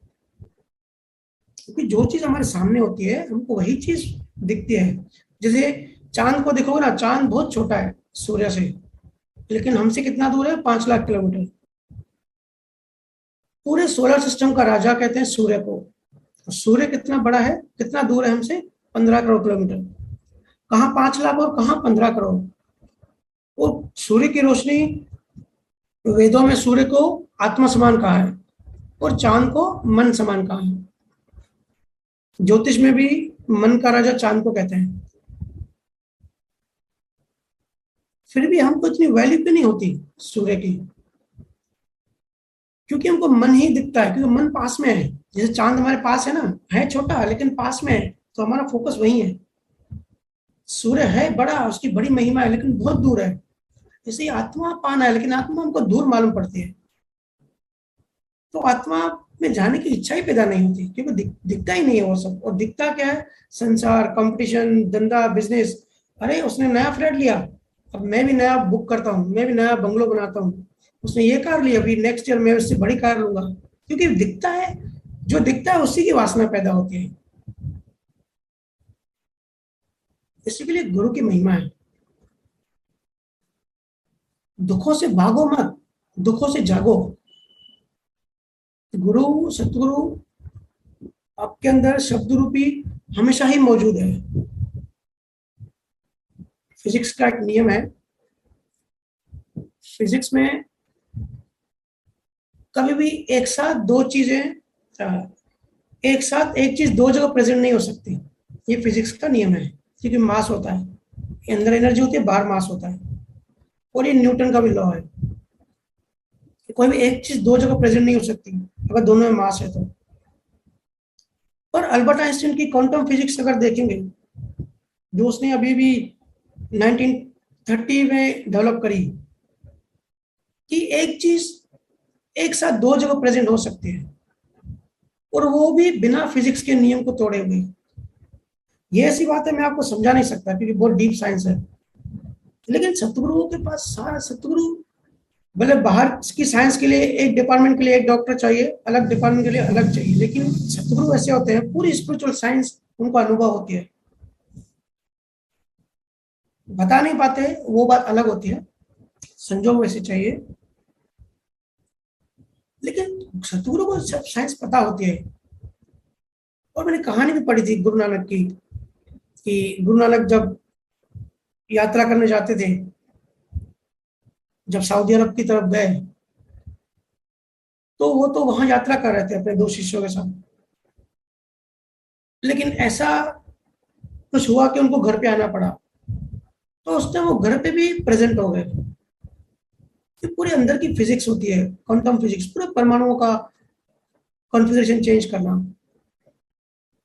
क्योंकि जो चीज हमारे सामने होती है हमको वही चीज दिखती है। जैसे चांद को देखोगे ना, चांद बहुत छोटा है सूर्य से, लेकिन हमसे कितना दूर है? 5 लाख किलोमीटर। पूरे सोलर सिस्टम का राजा कहते हैं सूर्य को। तो सूर्य कितना बड़ा है, कितना दूर है हमसे? 15 करोड़ किलोमीटर। कहाँ 5 लाख और कहाँ 15 करोड़। और सूर्य की रोशनी, वेदों में सूर्य को आत्मा समान कहा है और चांद को मन समान कहा है। ज्योतिष में भी मन का राजा चांद को कहते हैं। फिर भी हमको इतनी वैल्यू क्यों नहीं होती सूर्य की? क्योंकि हमको मन ही दिखता है, क्योंकि मन पास में है। जैसे चांद हमारे पास है ना, है छोटा लेकिन पास में है, तो हमारा फोकस वही है। सूर्य है बड़ा, उसकी बड़ी महिमा है, लेकिन बहुत दूर है। जैसे आत्मा पाना है, लेकिन आत्मा हमको दूर मालूम पड़ती है, तो आत्मा में जाने की इच्छा ही पैदा नहीं होती, क्योंकि दिखता ही नहीं है वो सब। और दिखता क्या है? संसार, कंपटीशन, धंधा, बिजनेस। अरे उसने नया फ्लैट लिया, अब मैं भी नया बुक करता हूँ, मैं भी नया बंगलो बनाता हूँ। उसने ये कार ली, अभी नेक्स्ट ईयर मैं उससे बड़ी कार लूंगा, क्योंकि दिखता है। जो दिखता है उसी की वासना पैदा होती है। इसी के लिए गुरु की महिमा है। दुखों से भागो मत, दुखों से जागो। गुरु, सतगुरु आपके अंदर शब्द रूपी हमेशा ही मौजूद है। फिजिक्स का एक नियम है, फिजिक्स में कभी भी एक साथ दो चीजें, एक साथ एक चीज दो जगह प्रेजेंट नहीं हो सकती। ये फिजिक्स का नियम है, क्योंकि मास होता है, अंदर एनर्जी होती है, बाहर मास होता है, और ये न्यूटन का भी लॉ है। कोई भी एक चीज दो जगह प्रेजेंट नहीं हो सकती अगर दोनों में मास है तो। पर अल्बर्ट आइंस्टीन की क्वांटम फिजिक्स अगर देखेंगे, जो उसने अभी भी 1930 में डेवलप करी, कि एक चीज एक साथ दो जगह प्रेजेंट हो सकती है, और वो भी बिना फिजिक्स के नियम को तोड़े हुए। ये ऐसी बात है मैं आपको समझा नहीं सकता क्योंकि बहुत डीप साइंस है। लेकिन सतगुरुओं के पास सारा, सतगुरु भले बाहर की साइंस के लिए एक डिपार्टमेंट के लिए एक डॉक्टर चाहिए, अलग डिपार्टमेंट के लिए अलग चाहिए, लेकिन सतगुरु ऐसे होते हैं पूरी स्पिरिचुअल साइंस उनको अनुभव होती है, बता नहीं पाते, वो बात अलग होती है, संजोग वैसे चाहिए, लेकिन सतगुरु को सब साइंस पता होती है। और मैंने कहानी भी पढ़ी थी गुरु नानक की, कि गुरु नानक जब यात्रा करने जाते थे, जब सऊदी अरब की तरफ गए, तो वो तो वहां यात्रा कर रहे थे अपने दो शिष्यों के साथ, लेकिन ऐसा कुछ हुआ कि उनको घर पे आना पड़ा, तो उस टाइम वो घर पे भी प्रेजेंट हो गए। तो पूरे अंदर की फिजिक्स होती है, क्वांटम फिजिक्स, पूरे परमाणुओं का कॉन्फ़िगरेशन चेंज करना।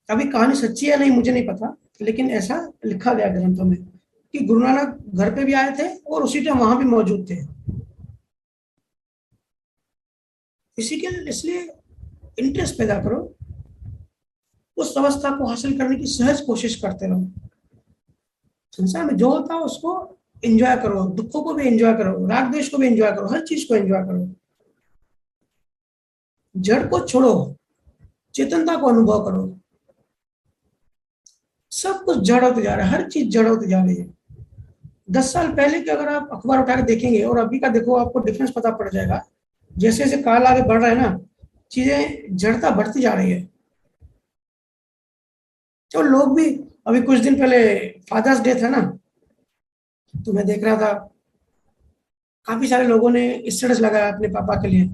अभी कहानी सच्ची है नहीं मुझे नहीं पता, लेकिन ऐसा लिखा गया ग्रंथों में कि गुरु नानक घर पे भी आए थे और उसी टाइम वहां भी मौजूद थे। इसी के इसलिए इंटरेस्ट पैदा करो, उस अवस्था को हासिल करने की सहज कोशिश करते रहो। संसार में जो होता है उसको एंजॉय करो, दुखों को भी एंजॉय करो, राग द्वेष को भी एंजॉय करो, हर चीज को एंजॉय करो। जड़ को छोड़ो, चेतनता को अनुभव करो। सब कुछ जड़ होते जा रहा है, हर चीज जड़ होती जा रही है। 10 साल पहले के अगर आप अखबार उठा के देखेंगे और अभी का देखो, आपको डिफरेंस पता पड़ जाएगा। जैसे जैसे काल आगे बढ़ रहा है ना, चीजें जड़ता बढ़ती जा रही है। तो लोग भी, अभी कुछ दिन पहले फादर्स डे था ना, तो मैं देख रहा था काफी सारे लोगों ने स्टेटस लगाया अपने पापा के लिए,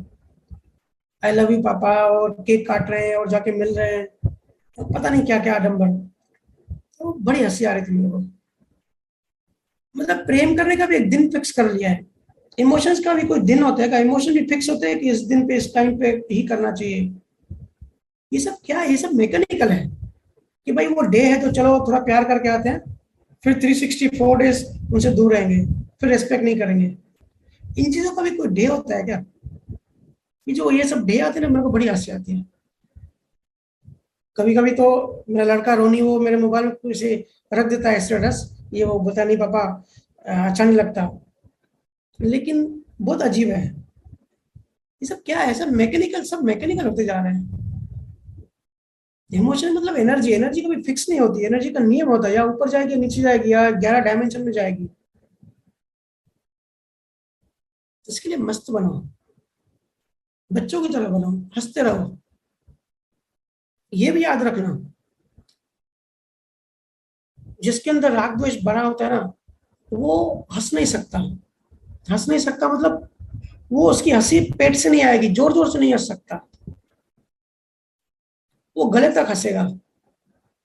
आई लव यू पापा, और केक काट रहे हैं और जाके मिल रहे हैं, तो पता नहीं क्या क्या आडम्बर। तो बड़ी हंसी आ रही थी मेरे को। मतलब प्रेम करने का भी एक दिन फिक्स कर लिया है। इमोशंस का भी कोई दिन होता है का, इमोशन भी फिक्स होते हैं कि इस दिन पे इस टाइम पे ही करना चाहिए। ये सब क्या है, ये सब मैकेनिकल है कि भाई वो डे है तो चलो थोड़ा प्यार करके आते हैं, फिर 364 डेज उनसे दूर रहेंगे, फिर रेस्पेक्ट नहीं करेंगे। इन चीजों का भी कोई डे होता है क्या? ये जो ये सब डे आते हैं ना, मेरे को बड़ी हंसी आती है। कभी कभी तो मेरा लड़का रोनी वो मेरे मोबाइल में इसे रख देता है स्टेटस, ये वो बता नहीं पापा, अच्छा नहीं लगता। लेकिन बहुत अजीब है, ये सब क्या है, सब मैकेनिकल, सब मैकेनिकल होते जा रहे हैं। इमोशन मतलब एनर्जी, एनर्जी कभी फिक्स नहीं होती, एनर्जी का नियम होता है, या ऊपर जाएगी नीचे जाएगी, या 11 डायमेंशन में जाएगी। इसके लिए मस्त बनो, बच्चों की तरह बनो, हंसते रहो। ये भी याद रखना, जिसके अंदर राग द्वेष भरा होता है ना, वो हंस नहीं सकता। हंस नहीं सकता मतलब वो, उसकी हंसी पेट से नहीं आएगी, जोर जोर से नहीं हंस सकता, वो गले तक हंसेगा,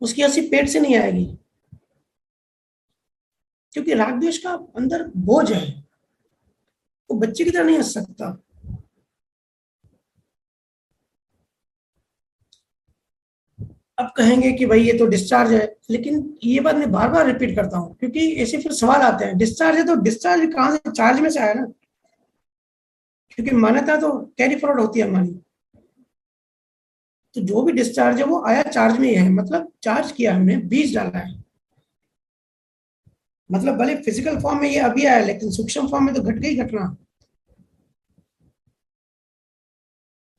उसकी हंसी पेट से नहीं आएगी, क्योंकि राग द्वेष का अंदर बोझ है, वो बच्चे की तरह नहीं हंस सकता। अब कहेंगे कि भाई ये तो डिस्चार्ज है, लेकिन ये बात मैं बार बार रिपीट करता हूँ क्योंकि ऐसे फिर सवाल आते हैं, डिस्चार्ज है तो डिस्चार्ज कहाँ से, चार्ज में से आया ना, क्योंकि मान्यता तो कैरी फॉरवर्ड होती है हमारी। तो जो भी डिस्चार्ज है वो आया चार्ज में ही है, मतलब चार्ज किया हमने, बीज डाला है। मतलब भले फिजिकल फॉर्म में ये अभी आया, लेकिन सूक्ष्म फॉर्म में तो घट गई घटना।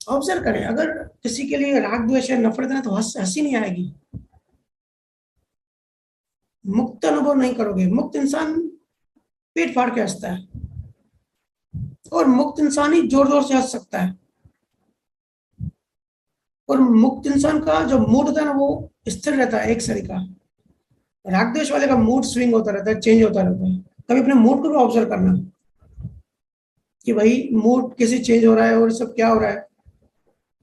ऑब्जर्व करें, अगर किसी के लिए राग द्वेष है, नफरत है, तो हंसी नहीं आएगी, मुक्त अनुभव नहीं करोगे। मुक्त इंसान पेट फाड़ के हंसता है, और मुक्त इंसान ही जोर जोर से हंस सकता है। और मुक्त इंसान का जो मूड होता है ना, वो स्थिर रहता है एक सरी का। राग द्वेष वाले का मूड स्विंग होता रहता है, चेंज होता रहता है। कभी अपने मूड को भी ऑब्जर्व करना कि भाई मूड कैसे चेंज हो रहा है और सब क्या हो रहा है।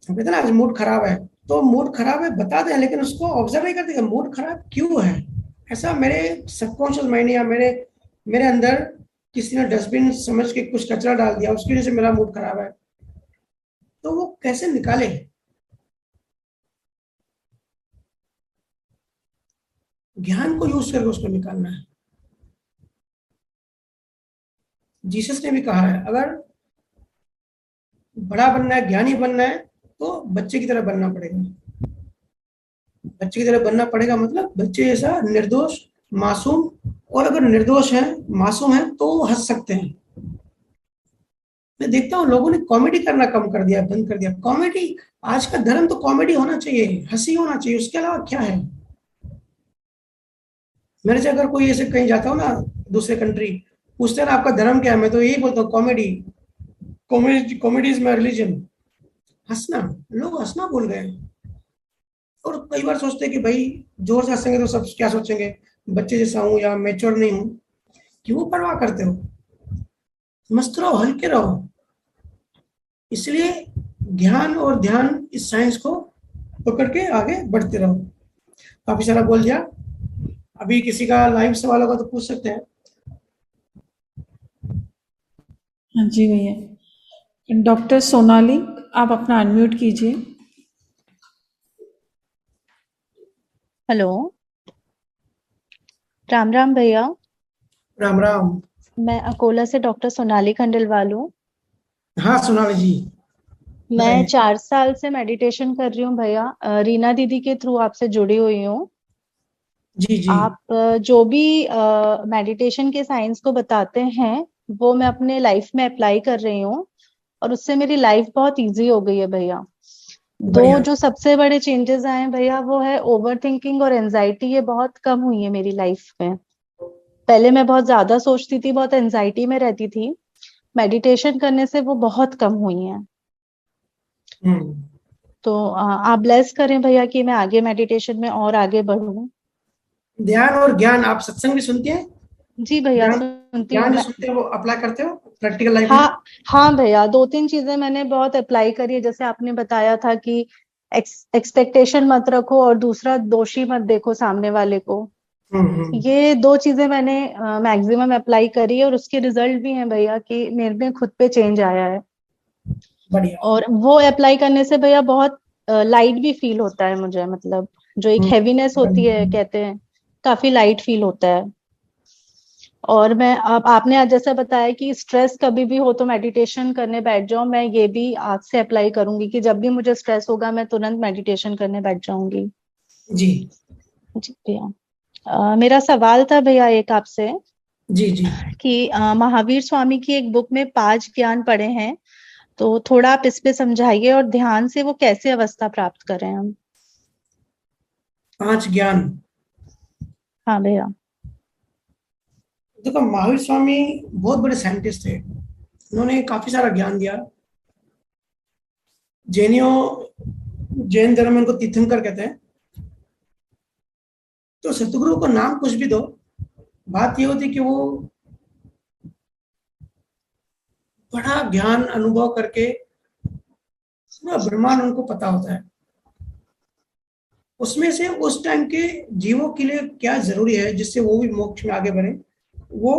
हम कहते हैं ना आज मूड खराब है, तो मूड खराब है बता दें, लेकिन उसको ऑब्जर्व नहीं करते मूड खराब क्यों है। ऐसा मेरे सबकॉन्शियस माइंड या मेरे मेरे अंदर किसी ने डस्टबिन समझ के कुछ कचरा डाल दिया, उसकी वजह से मेरा मूड खराब है। तो वो कैसे निकाले? ज्ञान को यूज करके उसको निकालना है। जीसस ने भी कहा है, अगर बड़ा बनना है, ज्ञानी बनना है, तो बच्चे की तरह बनना पड़ेगा। बच्चे की तरह बनना पड़ेगा मतलब बच्चे जैसा निर्दोष, मासूम। और अगर निर्दोष है, मासूम है, तो वो हंस सकते हैं। मैं देखता हूँ लोगों ने कॉमेडी करना कम कर दिया, बंद कर दिया। कॉमेडी, आज का धर्म तो कॉमेडी होना चाहिए, हंसी होना चाहिए, उसके अलावा क्या है? मेरे से अगर कोई ऐसे कहीं जाता हूँ ना, दूसरे कंट्री, पूछते हैं ना आपका धर्म क्या है, मैं तो यही बोलता हूँ comedy. Comedy, comedy is my religion. हंसना, लोग हंसना भूल गए। और कई बार सोचते हैं कि भाई जोर से हंसेंगे तो सब क्या सोचेंगे, बच्चे जैसा हूँ या मेच्योर नहीं हूँ। क्यों परवाह करते हो? मस्त रहो, हल्के रहो। इसलिए ज्ञान और ध्यान, इस साइंस को पकड़ के आगे बढ़ते रहो। काफी सारा बोल दिया। अभी किसी का लाइव सवाल होगा तो पूछ सकते हैं। हाँ जी भैया। डॉक्टर सोनाली, आप अपना अनम्यूट कीजिए। हेलो, राम राम भैया। राम राम। मैं अकोला से डॉक्टर सोनाली खंडेलवाल हूँ। हाँ सोनाली जी, मैं बताइए। 4 साल से मेडिटेशन कर रही हूँ भैया। रीना दीदी के थ्रू आपसे जुड़ी हुई हूँ। जी जी। आप जो भी मेडिटेशन के साइंस को बताते हैं, वो मैं अपने लाइफ में अप्लाई कर रही हूँ, और उससे मेरी लाइफ बहुत इजी हो गई है भैया। दो बढ़िया। जो सबसे बड़े चेंजेस आए हैं भैया, वो है ओवर थिंकिंग और एंजाइटी। ये बहुत कम हुई है मेरी लाइफ में। पहले मैं बहुत ज्यादा सोचती थी, बहुत एंजाइटी में रहती थी। मेडिटेशन करने से वो बहुत कम हुई है। हम्म। तो आप ब्लेस करें भैया कि मैं आगे मेडिटेशन में और आगे बढ़ूं। ध्यान और ज्ञान, आप सत्संग भी सुनती हैं? जी भैया, ज्ञान, सुनती हूँ ज्ञान जो मैं। सुनते हैं वो अप्लाई करते हो प्रैक्टिकल लाइफ में? हाँ हाँ भैया, 2-3 चीजें मैंने बहुत अप्लाई करी है। जैसे आपने बताया था कि एक्सपेक्टेशन मत रखो, और दूसरा दोषी मत देखो सामने वाले को। हम्म। ये 2 चीजें मैंने मैक्सिमम अप्लाई करी है, और उसके रिजल्ट भी हैं भैया कि मेरे में खुद पे चेंज आया है। बढ़िया। और वो अप्लाई करने से भैया बहुत लाइट भी फील होता है मुझे। मतलब जो एक हैवीनेस होती है, हम्म। कहते हैं, काफी लाइट फील होता है। और मैं, अब आपने आज जैसा बताया कि स्ट्रेस कभी भी हो तो मेडिटेशन करने बैठ जाओ, मैं ये भी आज से अप्लाई करूंगी कि जब भी मुझे स्ट्रेस होगा मैं तुरंत मेडिटेशन करने बैठ जाऊंगी। जी जी भैया। मेरा सवाल था भैया एक आपसे, जी। जी, कि महावीर स्वामी की एक बुक में 5 ज्ञान पढ़े हैं, तो थोड़ा आप इस पे समझाइए, और ध्यान से वो कैसे अवस्था प्राप्त करें हम। 5 ज्ञान। हाँ भैया। देखो, महावीर स्वामी बहुत बड़े साइंटिस्ट थे। उन्होंने काफी सारा ज्ञान दिया। जैनियों, जैन धर्म में उनको तीर्थंकर कहते हैं। तो सतगुरु को नाम कुछ भी दो, बात ये होती कि वो बड़ा ज्ञान अनुभव करके पूरा ब्रह्मांड उनको पता होता है। उसमें से उस टाइम के जीवों के लिए क्या जरूरी है जिससे वो भी मोक्ष में आगे बढ़े, वो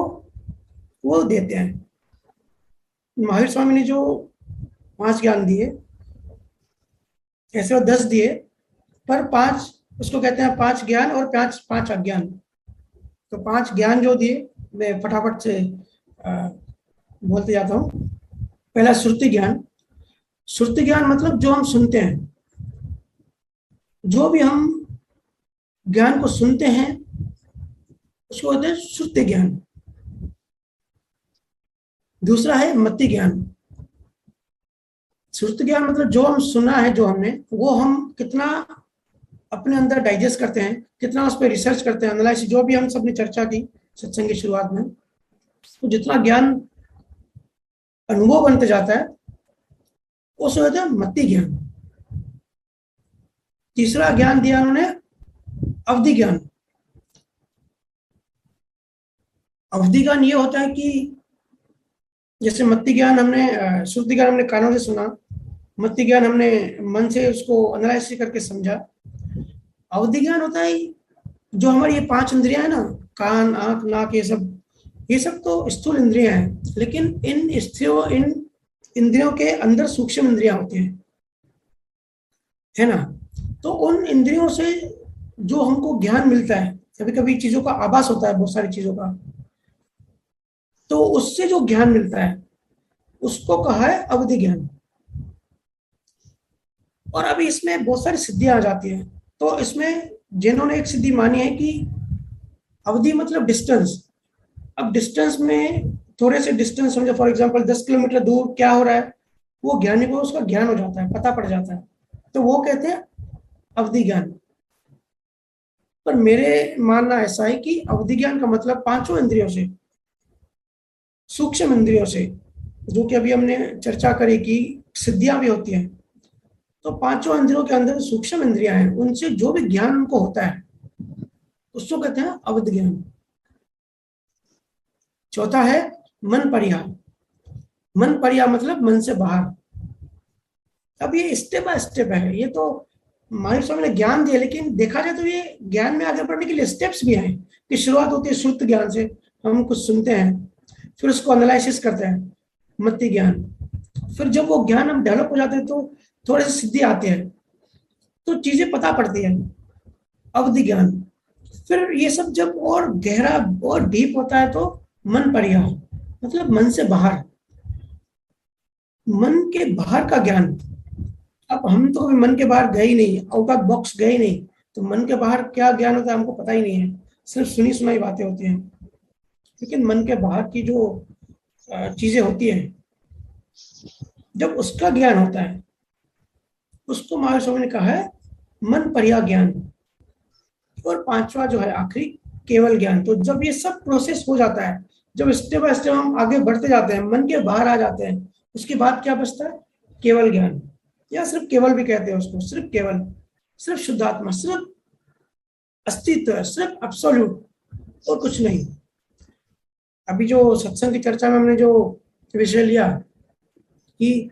वो देते हैं। महावीर स्वामी ने जो 5 ज्ञान दिए, ऐसे वो 10 दिए, पर 5, उसको कहते हैं 5 ज्ञान और 5 अज्ञान। तो 5 ज्ञान जो दिए, मैं फटाफट से बोलते जाता हूँ। पहला श्रुति ज्ञान। श्रुति ज्ञान मतलब जो हम सुनते हैं, जो भी हम ज्ञान को सुनते हैं उसको कहते हैं श्रुति ज्ञान। दूसरा है मति ज्ञान। श्रुति ज्ञान मतलब जो हम सुना है, जो हमने, वो हम कितना अपने अंदर डाइजेस्ट करते हैं, कितना उस पर रिसर्च करते हैं, एनालिसिस, जो भी हम सबने चर्चा की सत्संग की शुरुआत में। तो जितना ज्ञान अनुभव बनते जाता है, उसको कहते हैं मति ज्ञान। तीसरा ज्ञान दिया उन्होंने, अवधि ज्ञान। अवधि ज्ञान ये होता है कि जैसे मति ज्ञान हमने, श्रुति ज्ञान हमने कानों से सुना, मति ज्ञान हमने मन से उसको एनालाइसिस करके समझा। अवधि ज्ञान होता है जो हमारी ये 5 इंद्रियां है ना, कान, आंख, नाक, ये सब तो स्थूल इंद्रियां हैं, लेकिन इन इंद्रियों के अंदर सूक्ष्म इंद्रियां होती हैं। है ना। तो उन इंद्रियों से जो हमको ज्ञान मिलता है, कभी कभी चीजों का आभास होता है, बहुत सारी चीजों का, तो उससे जो ज्ञान मिलता है उसको कहा है अवधि ज्ञान। और अभी इसमें बहुत सारी सिद्धियां आ जाती हैं। तो इसमें जिन्होंने एक सिद्धि मानी है कि अवधि मतलब डिस्टेंस। अब डिस्टेंस में थोड़े से डिस्टेंस समझो, फॉर एग्जांपल 10 किलोमीटर दूर क्या हो रहा है, वो ज्ञानी को उसका ज्ञान हो जाता है, पता पड़ जाता है, तो वो कहते हैं अवधि ज्ञान। पर मेरे मानना ऐसा है कि अवधि ज्ञान का मतलब पांचों इंद्रियों से, सूक्ष्म इंद्रियों से, जो कि अभी हमने चर्चा करी कि सिद्धियां भी होती हैं, तो पांचों इंद्रियों के अंदर सूक्ष्म इंद्रियां हैं, उनसे जो भी ज्ञान उनको होता है उसको कहते हैं अवधि ज्ञान। चौथा है मन परिहा। मन परिहा मतलब मन से बाहर। अब ये स्टेप बाय स्टेप है, ये तो महावीर स्वामी ने ज्ञान दिया, लेकिन देखा जाए तो ये ज्ञान में आगे बढ़ने के लिए स्टेप्स भी हैं। कि शुरुआत होती है श्रुत ज्ञान से, हम कुछ सुनते हैं, फिर उसको एनालिसिस करते हैं, मति ज्ञान। फिर जब वो ज्ञान हम डेवलप हो जाते हैं तो थोड़े से सिद्धि आते हैं, तो चीजें पता पड़ती है, अवधि ज्ञान। फिर ये सब जब और गहरा और डीप होता है तो मन परिहा मतलब मन से बाहर, मन के बाहर का ज्ञान। अब हम तो कभी मन के बाहर गए ही नहीं, आउट ऑफ बॉक्स गए ही नहीं, तो मन के बाहर क्या ज्ञान होता है हमको पता ही नहीं है, सिर्फ सुनी सुनाई बातें होती हैं। लेकिन मन के बाहर की जो चीजें होती हैं, जब उसका ज्ञान होता है उसको महावीर स्वामी ने कहा है मन परिहा ज्ञान। और पांचवा जो है आखिरी, केवल ज्ञान। तो जब ये सब प्रोसेस हो जाता है, जब स्टेप बाय स्टेप हम आगे बढ़ते जाते हैं, मन के बाहर आ जाते हैं, उसके बाद क्या बचता है, केवल ज्ञान, या सिर्फ केवल भी कहते हैं उसको, सिर्फ केवल, सिर्फ शुद्धात्मा, सिर्फ अस्तित्व, सिर्फ एब्सोल्यूट और कुछ नहीं। अभी जो सत्संग की चर्चा में हमने जो विषय लिया कि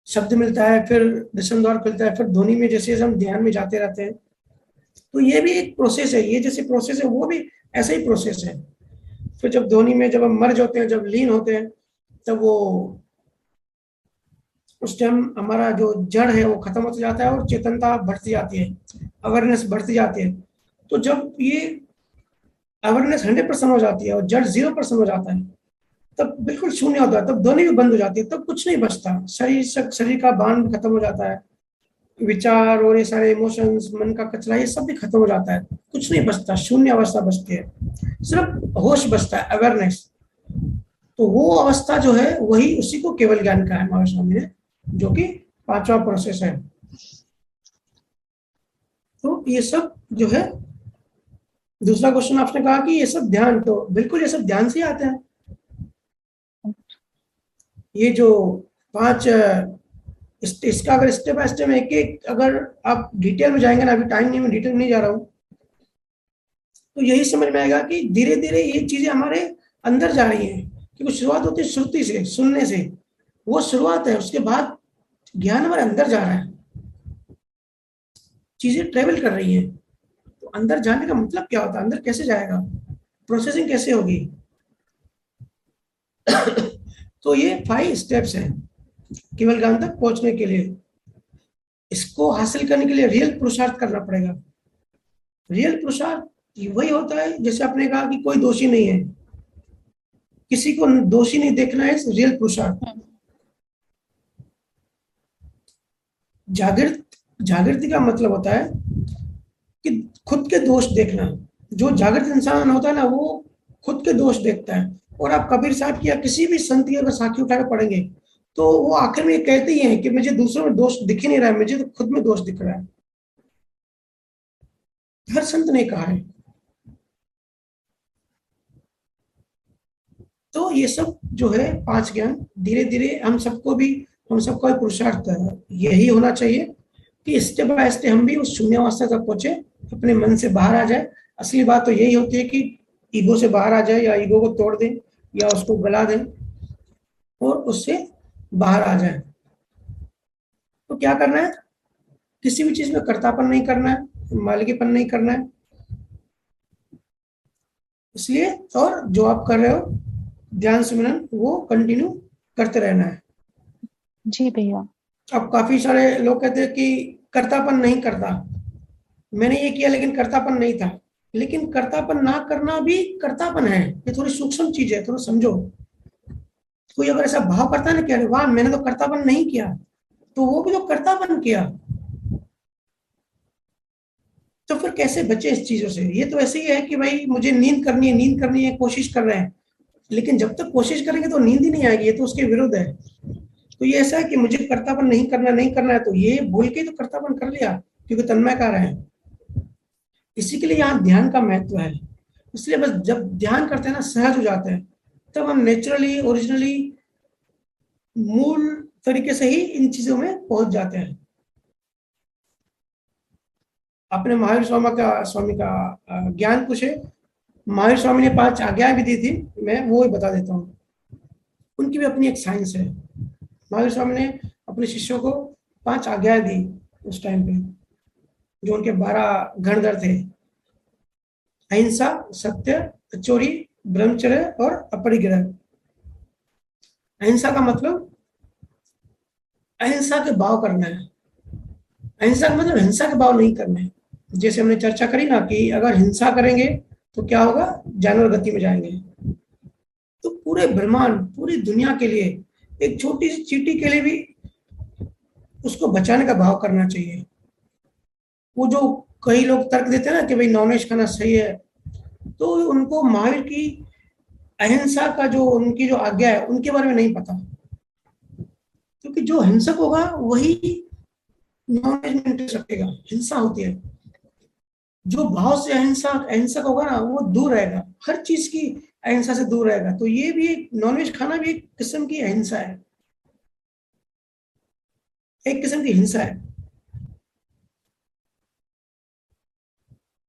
शब्द मिलता है, फिर दर्शन द्वार खुलता है, फिर ध्वनि में जैसे हम ध्यान में जाते रहते हैं, तो ये भी एक प्रोसेस है। ये जैसे प्रोसेस है वो भी ऐसा ही प्रोसेस है। फिर जब ध्वनि में जब हम मर्ज होते हैं, जब लीन होते हैं, तब वो उस टाइम हमारा जो जड़ है वो खत्म होता जाता है और चेतनता बढ़ती जाती है, अवेयरनेस बढ़ती जाती है। तो जब ये अवेयरनेस 100% हो जाती है और जड़ 0% हो जाता है, तब बिल्कुल शून्य होता है, तब ध्वनि भी बंद हो जाती है, तब कुछ नहीं बचता, शरीर का बांध खत्म हो जाता है, विचार और ये सारे इमोशंस, मन का कचरा, ये सब भी खत्म हो जाता है, कुछ नहीं बचता, शून्य अवस्था बचती है, सिर्फ होश बचता है, अवेयरनेस। तो वो अवस्था जो है वही, उसी को केवल ज्ञान का है महावीर स्वामी ने, जो कि पांचवा प्रोसेस है। तो ये सब जो है, दूसरा क्वेश्चन आपने कहा कि ये सब ध्यान, तो बिल्कुल ये सब ध्यान से ही आते हैं। ये जो पांच इसका अगर स्टेप बाय स्टेप एक एक अगर आप डिटेल में जाएंगे ना, अभी टाइम नहीं, मैं डिटेल में नहीं जा रहा हूँ, तो यही समझ में आएगा कि धीरे धीरे ये चीजें हमारे अंदर जा रही हैं। क्योंकि शुरुआत होती है श्रुति से, सुनने से, वो शुरुआत है, उसके बाद ज्ञान हमारे अंदर जा रहा है, चीजें ट्रेवल कर रही हैं। तो अंदर जाने का मतलब क्या होता है, अंदर कैसे जाएगा, प्रोसेसिंग कैसे होगी। तो ये 5 स्टेप्स हैं केवल ज्ञान तक पहुंचने के लिए। इसको हासिल करने के लिए रियल पुरुषार्थ करना पड़ेगा। रियल पुरुषार्थ वही होता है, जैसे आपने कहा कि कोई दोषी नहीं है, किसी को दोषी नहीं देखना है, रियल पुरुषार्थ। जागृति का मतलब होता है कि खुद के दोष देखना। जो जागृत इंसान होता है ना, वो खुद के दोष देखता है। और आप कबीर साहब की या किसी भी संत की अगर साखी उठाकर पढ़ेंगे, तो वो आखिर में ये कहते ही हैं कि मुझे दूसरों में दोष दिख ही नहीं रहा है, मुझे तो खुद में दोष दिख रहा है। हर संत ने कहा है। तो ये सब जो है 5 ज्ञान, धीरे धीरे हम सबको पुरुषार्थ यही होना चाहिए कि स्टेप बाय स्टेप हम भी उस शून्यावस्था तक पहुंचे, अपने मन से बाहर आ जाए। असली बात तो यही होती है कि ईगो से बाहर आ जाए, या ईगो को तोड़ दें, या उसको गला दें और उससे बाहर आ जाए। तो क्या करना है, किसी भी चीज में कर्तापन नहीं करना है, मालिकीपन नहीं करना है। इसलिए और जो आप कर रहे हो ध्यान सिमरन, वो कंटिन्यू करते रहना है। जी भैया। अब काफी सारे लोग कहते हैं कि कर्तापन नहीं करता, मैंने ये किया लेकिन कर्तापन नहीं था। लेकिन कर्तापन ना करना भी कर्तापन है, ये थोड़ी सूक्ष्म चीज है, थोड़ा समझो। कोई अगर ऐसा भाव करता है ना कि अरे वाह मैंने तो कर्तापन नहीं किया, तो वो भी तो कर्तापन किया। तो फिर कैसे बचे इस चीजों से? ये तो ऐसे ही है कि भाई मुझे नींद करनी है, नींद करनी है, कोशिश कर रहे हैं, लेकिन जब तक कोशिश करेंगे तो नींद ही नहीं आएगी, ये तो उसके विरुद्ध है। तो ये ऐसा है कि मुझे कर्तापन नहीं करना, नहीं करना है, तो ये बोल के तो कर्तापन कर लिया, क्योंकि तन्मय कर रहे हैं। इसी के लिए यहाँ ध्यान का महत्व है। इसलिए बस जब ध्यान करते हैं ना, सहज हो जाते हैं, तब हम नेचुरली ओरिजिनली मूल तरीके से ही इन चीजों में पहुंच जाते हैं। आपने महावीर स्वामी का ज्ञान पूछे। महावीर स्वामी ने 5 आज्ञाएं भी दी थी, मैं वो ही बता देता हूँ। उनकी भी अपनी एक साइंस है। महावीर स्वामी ने अपने शिष्यों को 5 आज्ञाएं दी उस टाइम पे, जो उनके 12 गणधर थे। अहिंसा, सत्य, चोरी, ब्रह्मचर्य और अपरिग्रह। अहिंसा का मतलब अहिंसा के भाव करना है। अहिंसा का मतलब हिंसा के भाव नहीं करना है। जैसे हमने चर्चा करी ना कि अगर हिंसा करेंगे तो क्या होगा, जानवर गति में जाएंगे। तो पूरे ब्रह्मांड, पूरी दुनिया के लिए, एक छोटी सी चींटी के लिए भी उसको बचाने का भाव करना चाहिए। वो जो कई लोग तर्क देते हैं ना कि भाई नॉनवेज खाना सही है, तो उनको महावीर की अहिंसा का जो उनकी जो आज्ञा है उनके बारे में नहीं पता। क्योंकि जो हिंसक होगा वही नॉनवेज में इंटरेस्ट रखेगा, हिंसा होती है। जो भाव से अहिंसक होगा ना, वो दूर रहेगा, हर चीज की अहिंसा से दूर रहेगा। तो ये भी एक नॉनवेज खाना भी एक किस्म की अहिंसा है, एक किस्म की हिंसा है।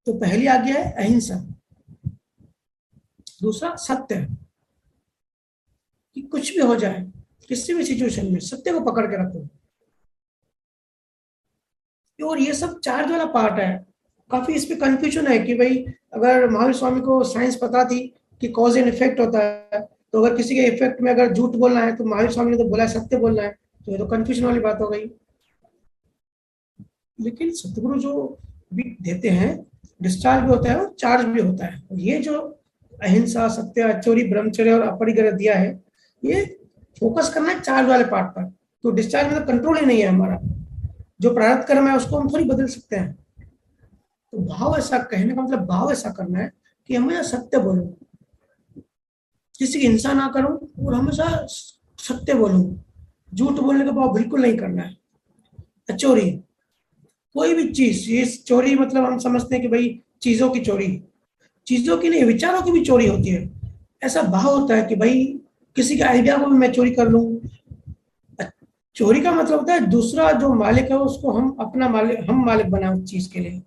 तो पहली आज्ञा है अहिंसा। दूसरा सत्य, कि कुछ भी हो जाए, किसी भी सिचुएशन में सत्य को पकड़ के रखो। और ये सब चार्ज वाला पार्ट है। काफी इस पे कंफ्यूजन है कि भाई अगर महावीर स्वामी को साइंस पता थी कि कॉज एंड इफेक्ट होता है, तो अगर किसी के इफेक्ट में अगर झूठ बोलना है तो महावीर स्वामी ने तो बोला सत्य बोलना है, तो ये तो कंफ्यूजन वाली बात हो गई। लेकिन सतगुरु जो भी देते हैं, डिस्चार्ज भी होता है और चार्ज भी होता है। और ये जो अहिंसा, सत्य, चोरी, ब्रह्मचर्य और अपरिग्रह दिया है, ये फोकस करना है चार्ज वाले पार्ट पर। तो डिस्चार्ज में तो कंट्रोल ही नहीं है हमारा। जो प्रारब्ध कर्म है उसको हम थोड़ी बदल सकते हैं। तो भाव ऐसा, कहने का मतलब भाव ऐसा करना है कि हमेशा सत्य बोलूं, किसी की हिंसा ना करूं और हमेशा सत्य बोलूं। झूठ बोलने का भाव बिल्कुल नहीं करना है। चोरी, कोई भी चीज, ये चोरी मतलब हम समझते हैं कि भाई चीजों की चोरी, चीजों की नहीं, विचारों की भी चोरी होती है। ऐसा भाव होता है कि भाई किसी के आइडिया को भी मैं चोरी कर लूं। चोरी का मतलब होता है दूसरा जो मालिक है उसको हम अपना मालिक, हम मालिक बनाए उस चीज के लिए।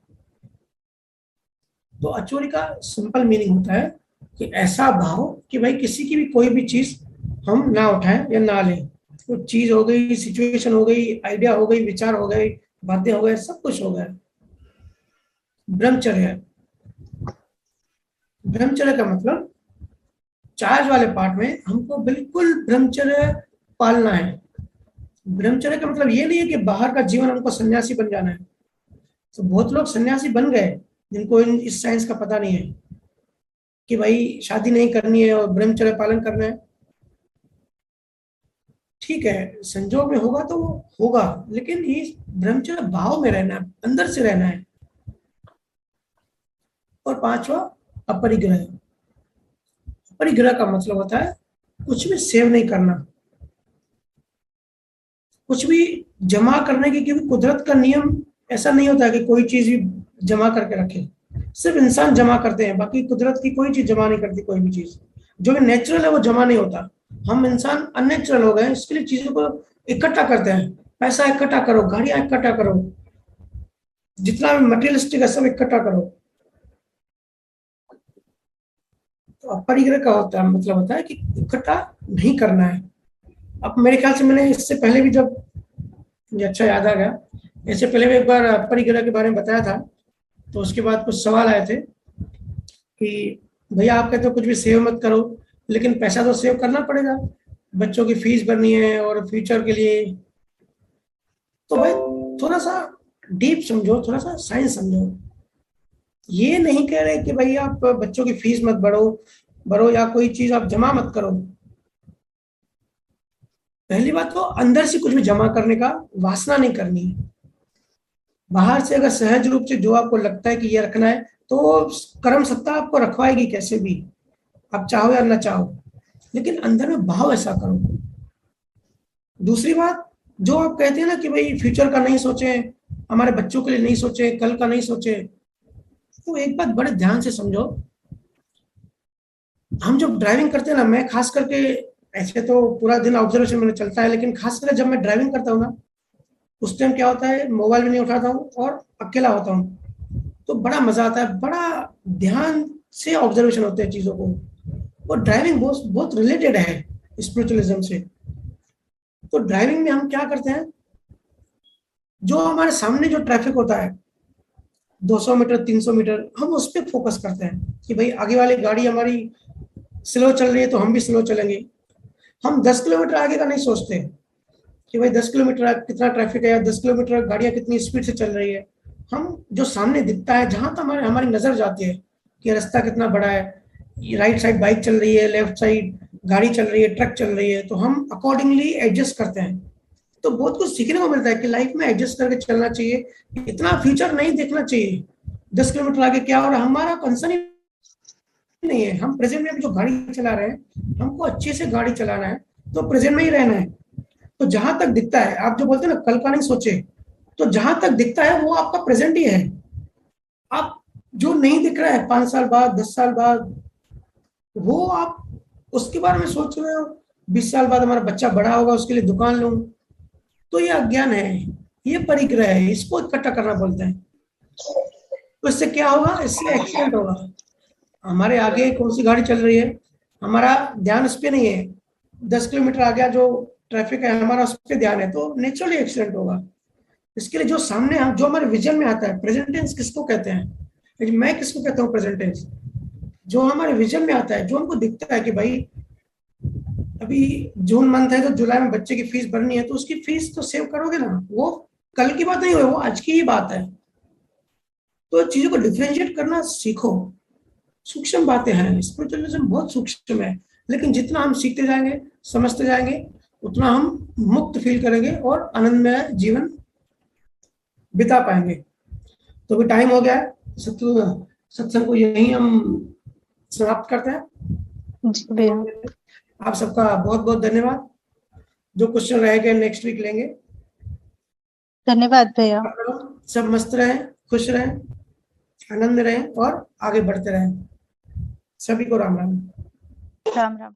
तो अचोरी का सिंपल मीनिंग होता है कि ऐसा भाव कि भाई किसी की भी कोई भी चीज हम ना उठाएं या ना लें। वो चीज हो गई, सिचुएशन हो गई, आइडिया हो गई, विचार हो गए, बातें हो गए, सब कुछ हो गया। ब्रह्मचर्य, ब्रह्मचर्य का मतलब चार्ज वाले पार्ट में हमको बिल्कुल ब्रह्मचर्य पालना है। ब्रह्मचर्य का मतलब ये नहीं है कि बाहर का जीवन हमको सन्यासी बन जाना है। तो बहुत लोग सन्यासी बन गए जिनको इस साइंस का पता नहीं है कि भाई शादी नहीं करनी है और ब्रह्मचर्य पालन करना है। ठीक है, संजोग में होगा तो होगा, लेकिन ये ब्रह्मचर्य भाव में रहना है, अंदर से रहना है। और 5वां अपरिग्रह। अपरिग्रह का मतलब होता है कुछ भी सेव नहीं करना, कुछ भी जमा करने की, क्योंकि कुदरत का नियम ऐसा नहीं होता कि कोई चीज भी जमा करके रखे। सिर्फ इंसान जमा करते हैं, बाकी कुदरत की कोई चीज जमा नहीं करती। कोई भी चीज जो भी नेचुरल है वो जमा नहीं होता। हम इंसान अननेचुरल हो गए, इसके लिए चीजों को इकट्ठा करते हैं। पैसा इकट्ठा करो, गाड़ियां इकट्ठा करो, जितना भी मटेरियलिस्टिक है सब इकट्ठा करो। तो अपरिग्रह का होता है मतलब होता है कि इकट्ठा नहीं करना है। अब मेरे ख्याल से मैंने इससे पहले भी, जब मुझे अच्छा याद आ गया, इससे पहले भी एक बार अपरिग्रह के बारे में बताया था। तो उसके बाद कुछ सवाल आए थे कि भैया आप कहते हो कुछ भी सेव मत करो, लेकिन पैसा तो सेव करना पड़ेगा, बच्चों की फीस भरनी है और फ्यूचर के लिए। तो भाई थोड़ा सा डीप समझो, थोड़ा सा साइंस समझो। ये नहीं कह रहे कि भाई आप बच्चों की फीस मत भरो या कोई चीज आप जमा मत करो। पहली बात तो अंदर से कुछ भी जमा करने का वासना नहीं करनी है। बाहर से अगर सहज रूप से जो आपको लगता है कि ये रखना है, तो कर्म सत्ता आपको रखवाएगी कैसे भी, आप चाहो या ना चाहो, लेकिन अंदर में भाव ऐसा करो। दूसरी बात, जो आप कहते हैं ना कि भाई फ्यूचर का नहीं सोचे, हमारे बच्चों के लिए नहीं सोचे, कल का नहीं सोचे, तो एक बात बड़े ध्यान से समझो। हम जब ड्राइविंग करते हैं ना, मैं खास करके, ऐसे तो पूरा दिन ऑब्जर्वेशन में चलता है, लेकिन खास करके जब मैं ड्राइविंग करता हूँ ना, उस टाइम क्या होता है, मोबाइल भी नहीं उठाता हूँ और अकेला होता हूँ, तो बड़ा मजा आता है, बड़ा ध्यान से ऑब्जर्वेशन होते हैं चीजों को। और ड्राइविंग बहुत बहुत रिलेटेड है स्पिरिचुअलिज्म से। तो ड्राइविंग में हम क्या करते हैं, जो हमारे सामने जो ट्रैफिक होता है 200 मीटर 300 मीटर, हम उस पर फोकस करते हैं कि भाई आगे वाली गाड़ी हमारी स्लो चल रही है तो हम भी स्लो चलेंगे। हम 10 किलोमीटर आगे का नहीं सोचते कि भाई 10 किलोमीटर कितना ट्रैफिक है या 10 किलोमीटर गाड़ियां कितनी स्पीड से चल रही है। हम जो सामने दिखता है, जहां तक हमारे हमारी नजर जाती है कि रास्ता कितना बड़ा है, राइट साइड बाइक चल रही है, लेफ्ट साइड गाड़ी चल रही है, ट्रक चल रही है, तो हम अकॉर्डिंगली एडजस्ट करते हैं। तो बहुत कुछ सीखने को मिलता है कि लाइफ में एडजस्ट करके चलना चाहिए, इतना फ्यूचर नहीं देखना चाहिए 10 किलोमीटर आगे क्या हो रहा है, हमारा कंसर्न ही नहीं है। हम प्रेजेंट में जो गाड़ी चला रहे हैं, हमको अच्छे से गाड़ी चलाना है, तो प्रेजेंट में ही रहना है। तो जहां तक दिखता है, आप जो बोलते हैं ना कल का नहीं सोचे, तो जहां तक दिखता है वो आपका प्रेजेंट ही है। आप जो नहीं दिख रहा है 5 साल बाद 10 साल बाद, वो आप उसके बारे में सोच रहे हो। 20 साल बाद हमारा बच्चा बड़ा होगा, उसके लिए दुकान लूं, तो ये अज्ञान है, ये परिग्रह है, इसको इकट्ठा करना बोलते हैं। तो इससे क्या होगा, इससे एक्सीडेंट होगा। हमारे आगे कौन सी गाड़ी चल रही है, हमारा ध्यान उस पर नहीं है, 10 किलोमीटर आगे जो ट्रैफिक है हमारा उस पर ध्यान है, तो नेचुरली एक्सीडेंट होगा। इसके लिए जो सामने हम, जो हमारे विजन में आता है, प्रेजेंट टेंस किसको कहते हैं, मैं किसको कहता हूँ प्रेजेंट टेंस, जो हमारे विजन में आता है, जो हमको दिखता है कि भाई अभी जून मंथ है तो जुलाई में बच्चे की फीस भरनी है, तो उसकी फीस तो सेव करोगे ना, वो कल की बात नहीं है, वो आज की ही बात है। तो चीजों को डिफ्रेंशिएट करना सीखो। सूक्ष्म बातें हैं, स्पिरिचुअलिज्म बहुत सूक्ष्म है, लेकिन जितना हम सीखते जाएंगे, समझते जाएंगे, उतना हम मुक्त फील करेंगे और आनंदमय जीवन बिता पाएंगे। तो अभी टाइम हो गया है, सत्संग को यहीं हम समाप्त करते हैं। जी भैया। आप सबका बहुत बहुत धन्यवाद। जो क्वेश्चन रहेंगे नेक्स्ट वीक लेंगे। धन्यवाद भैया। सब मस्त रहें, खुश रहें, आनंद रहें और आगे बढ़ते रहें। सभी को राम राम। राम राम।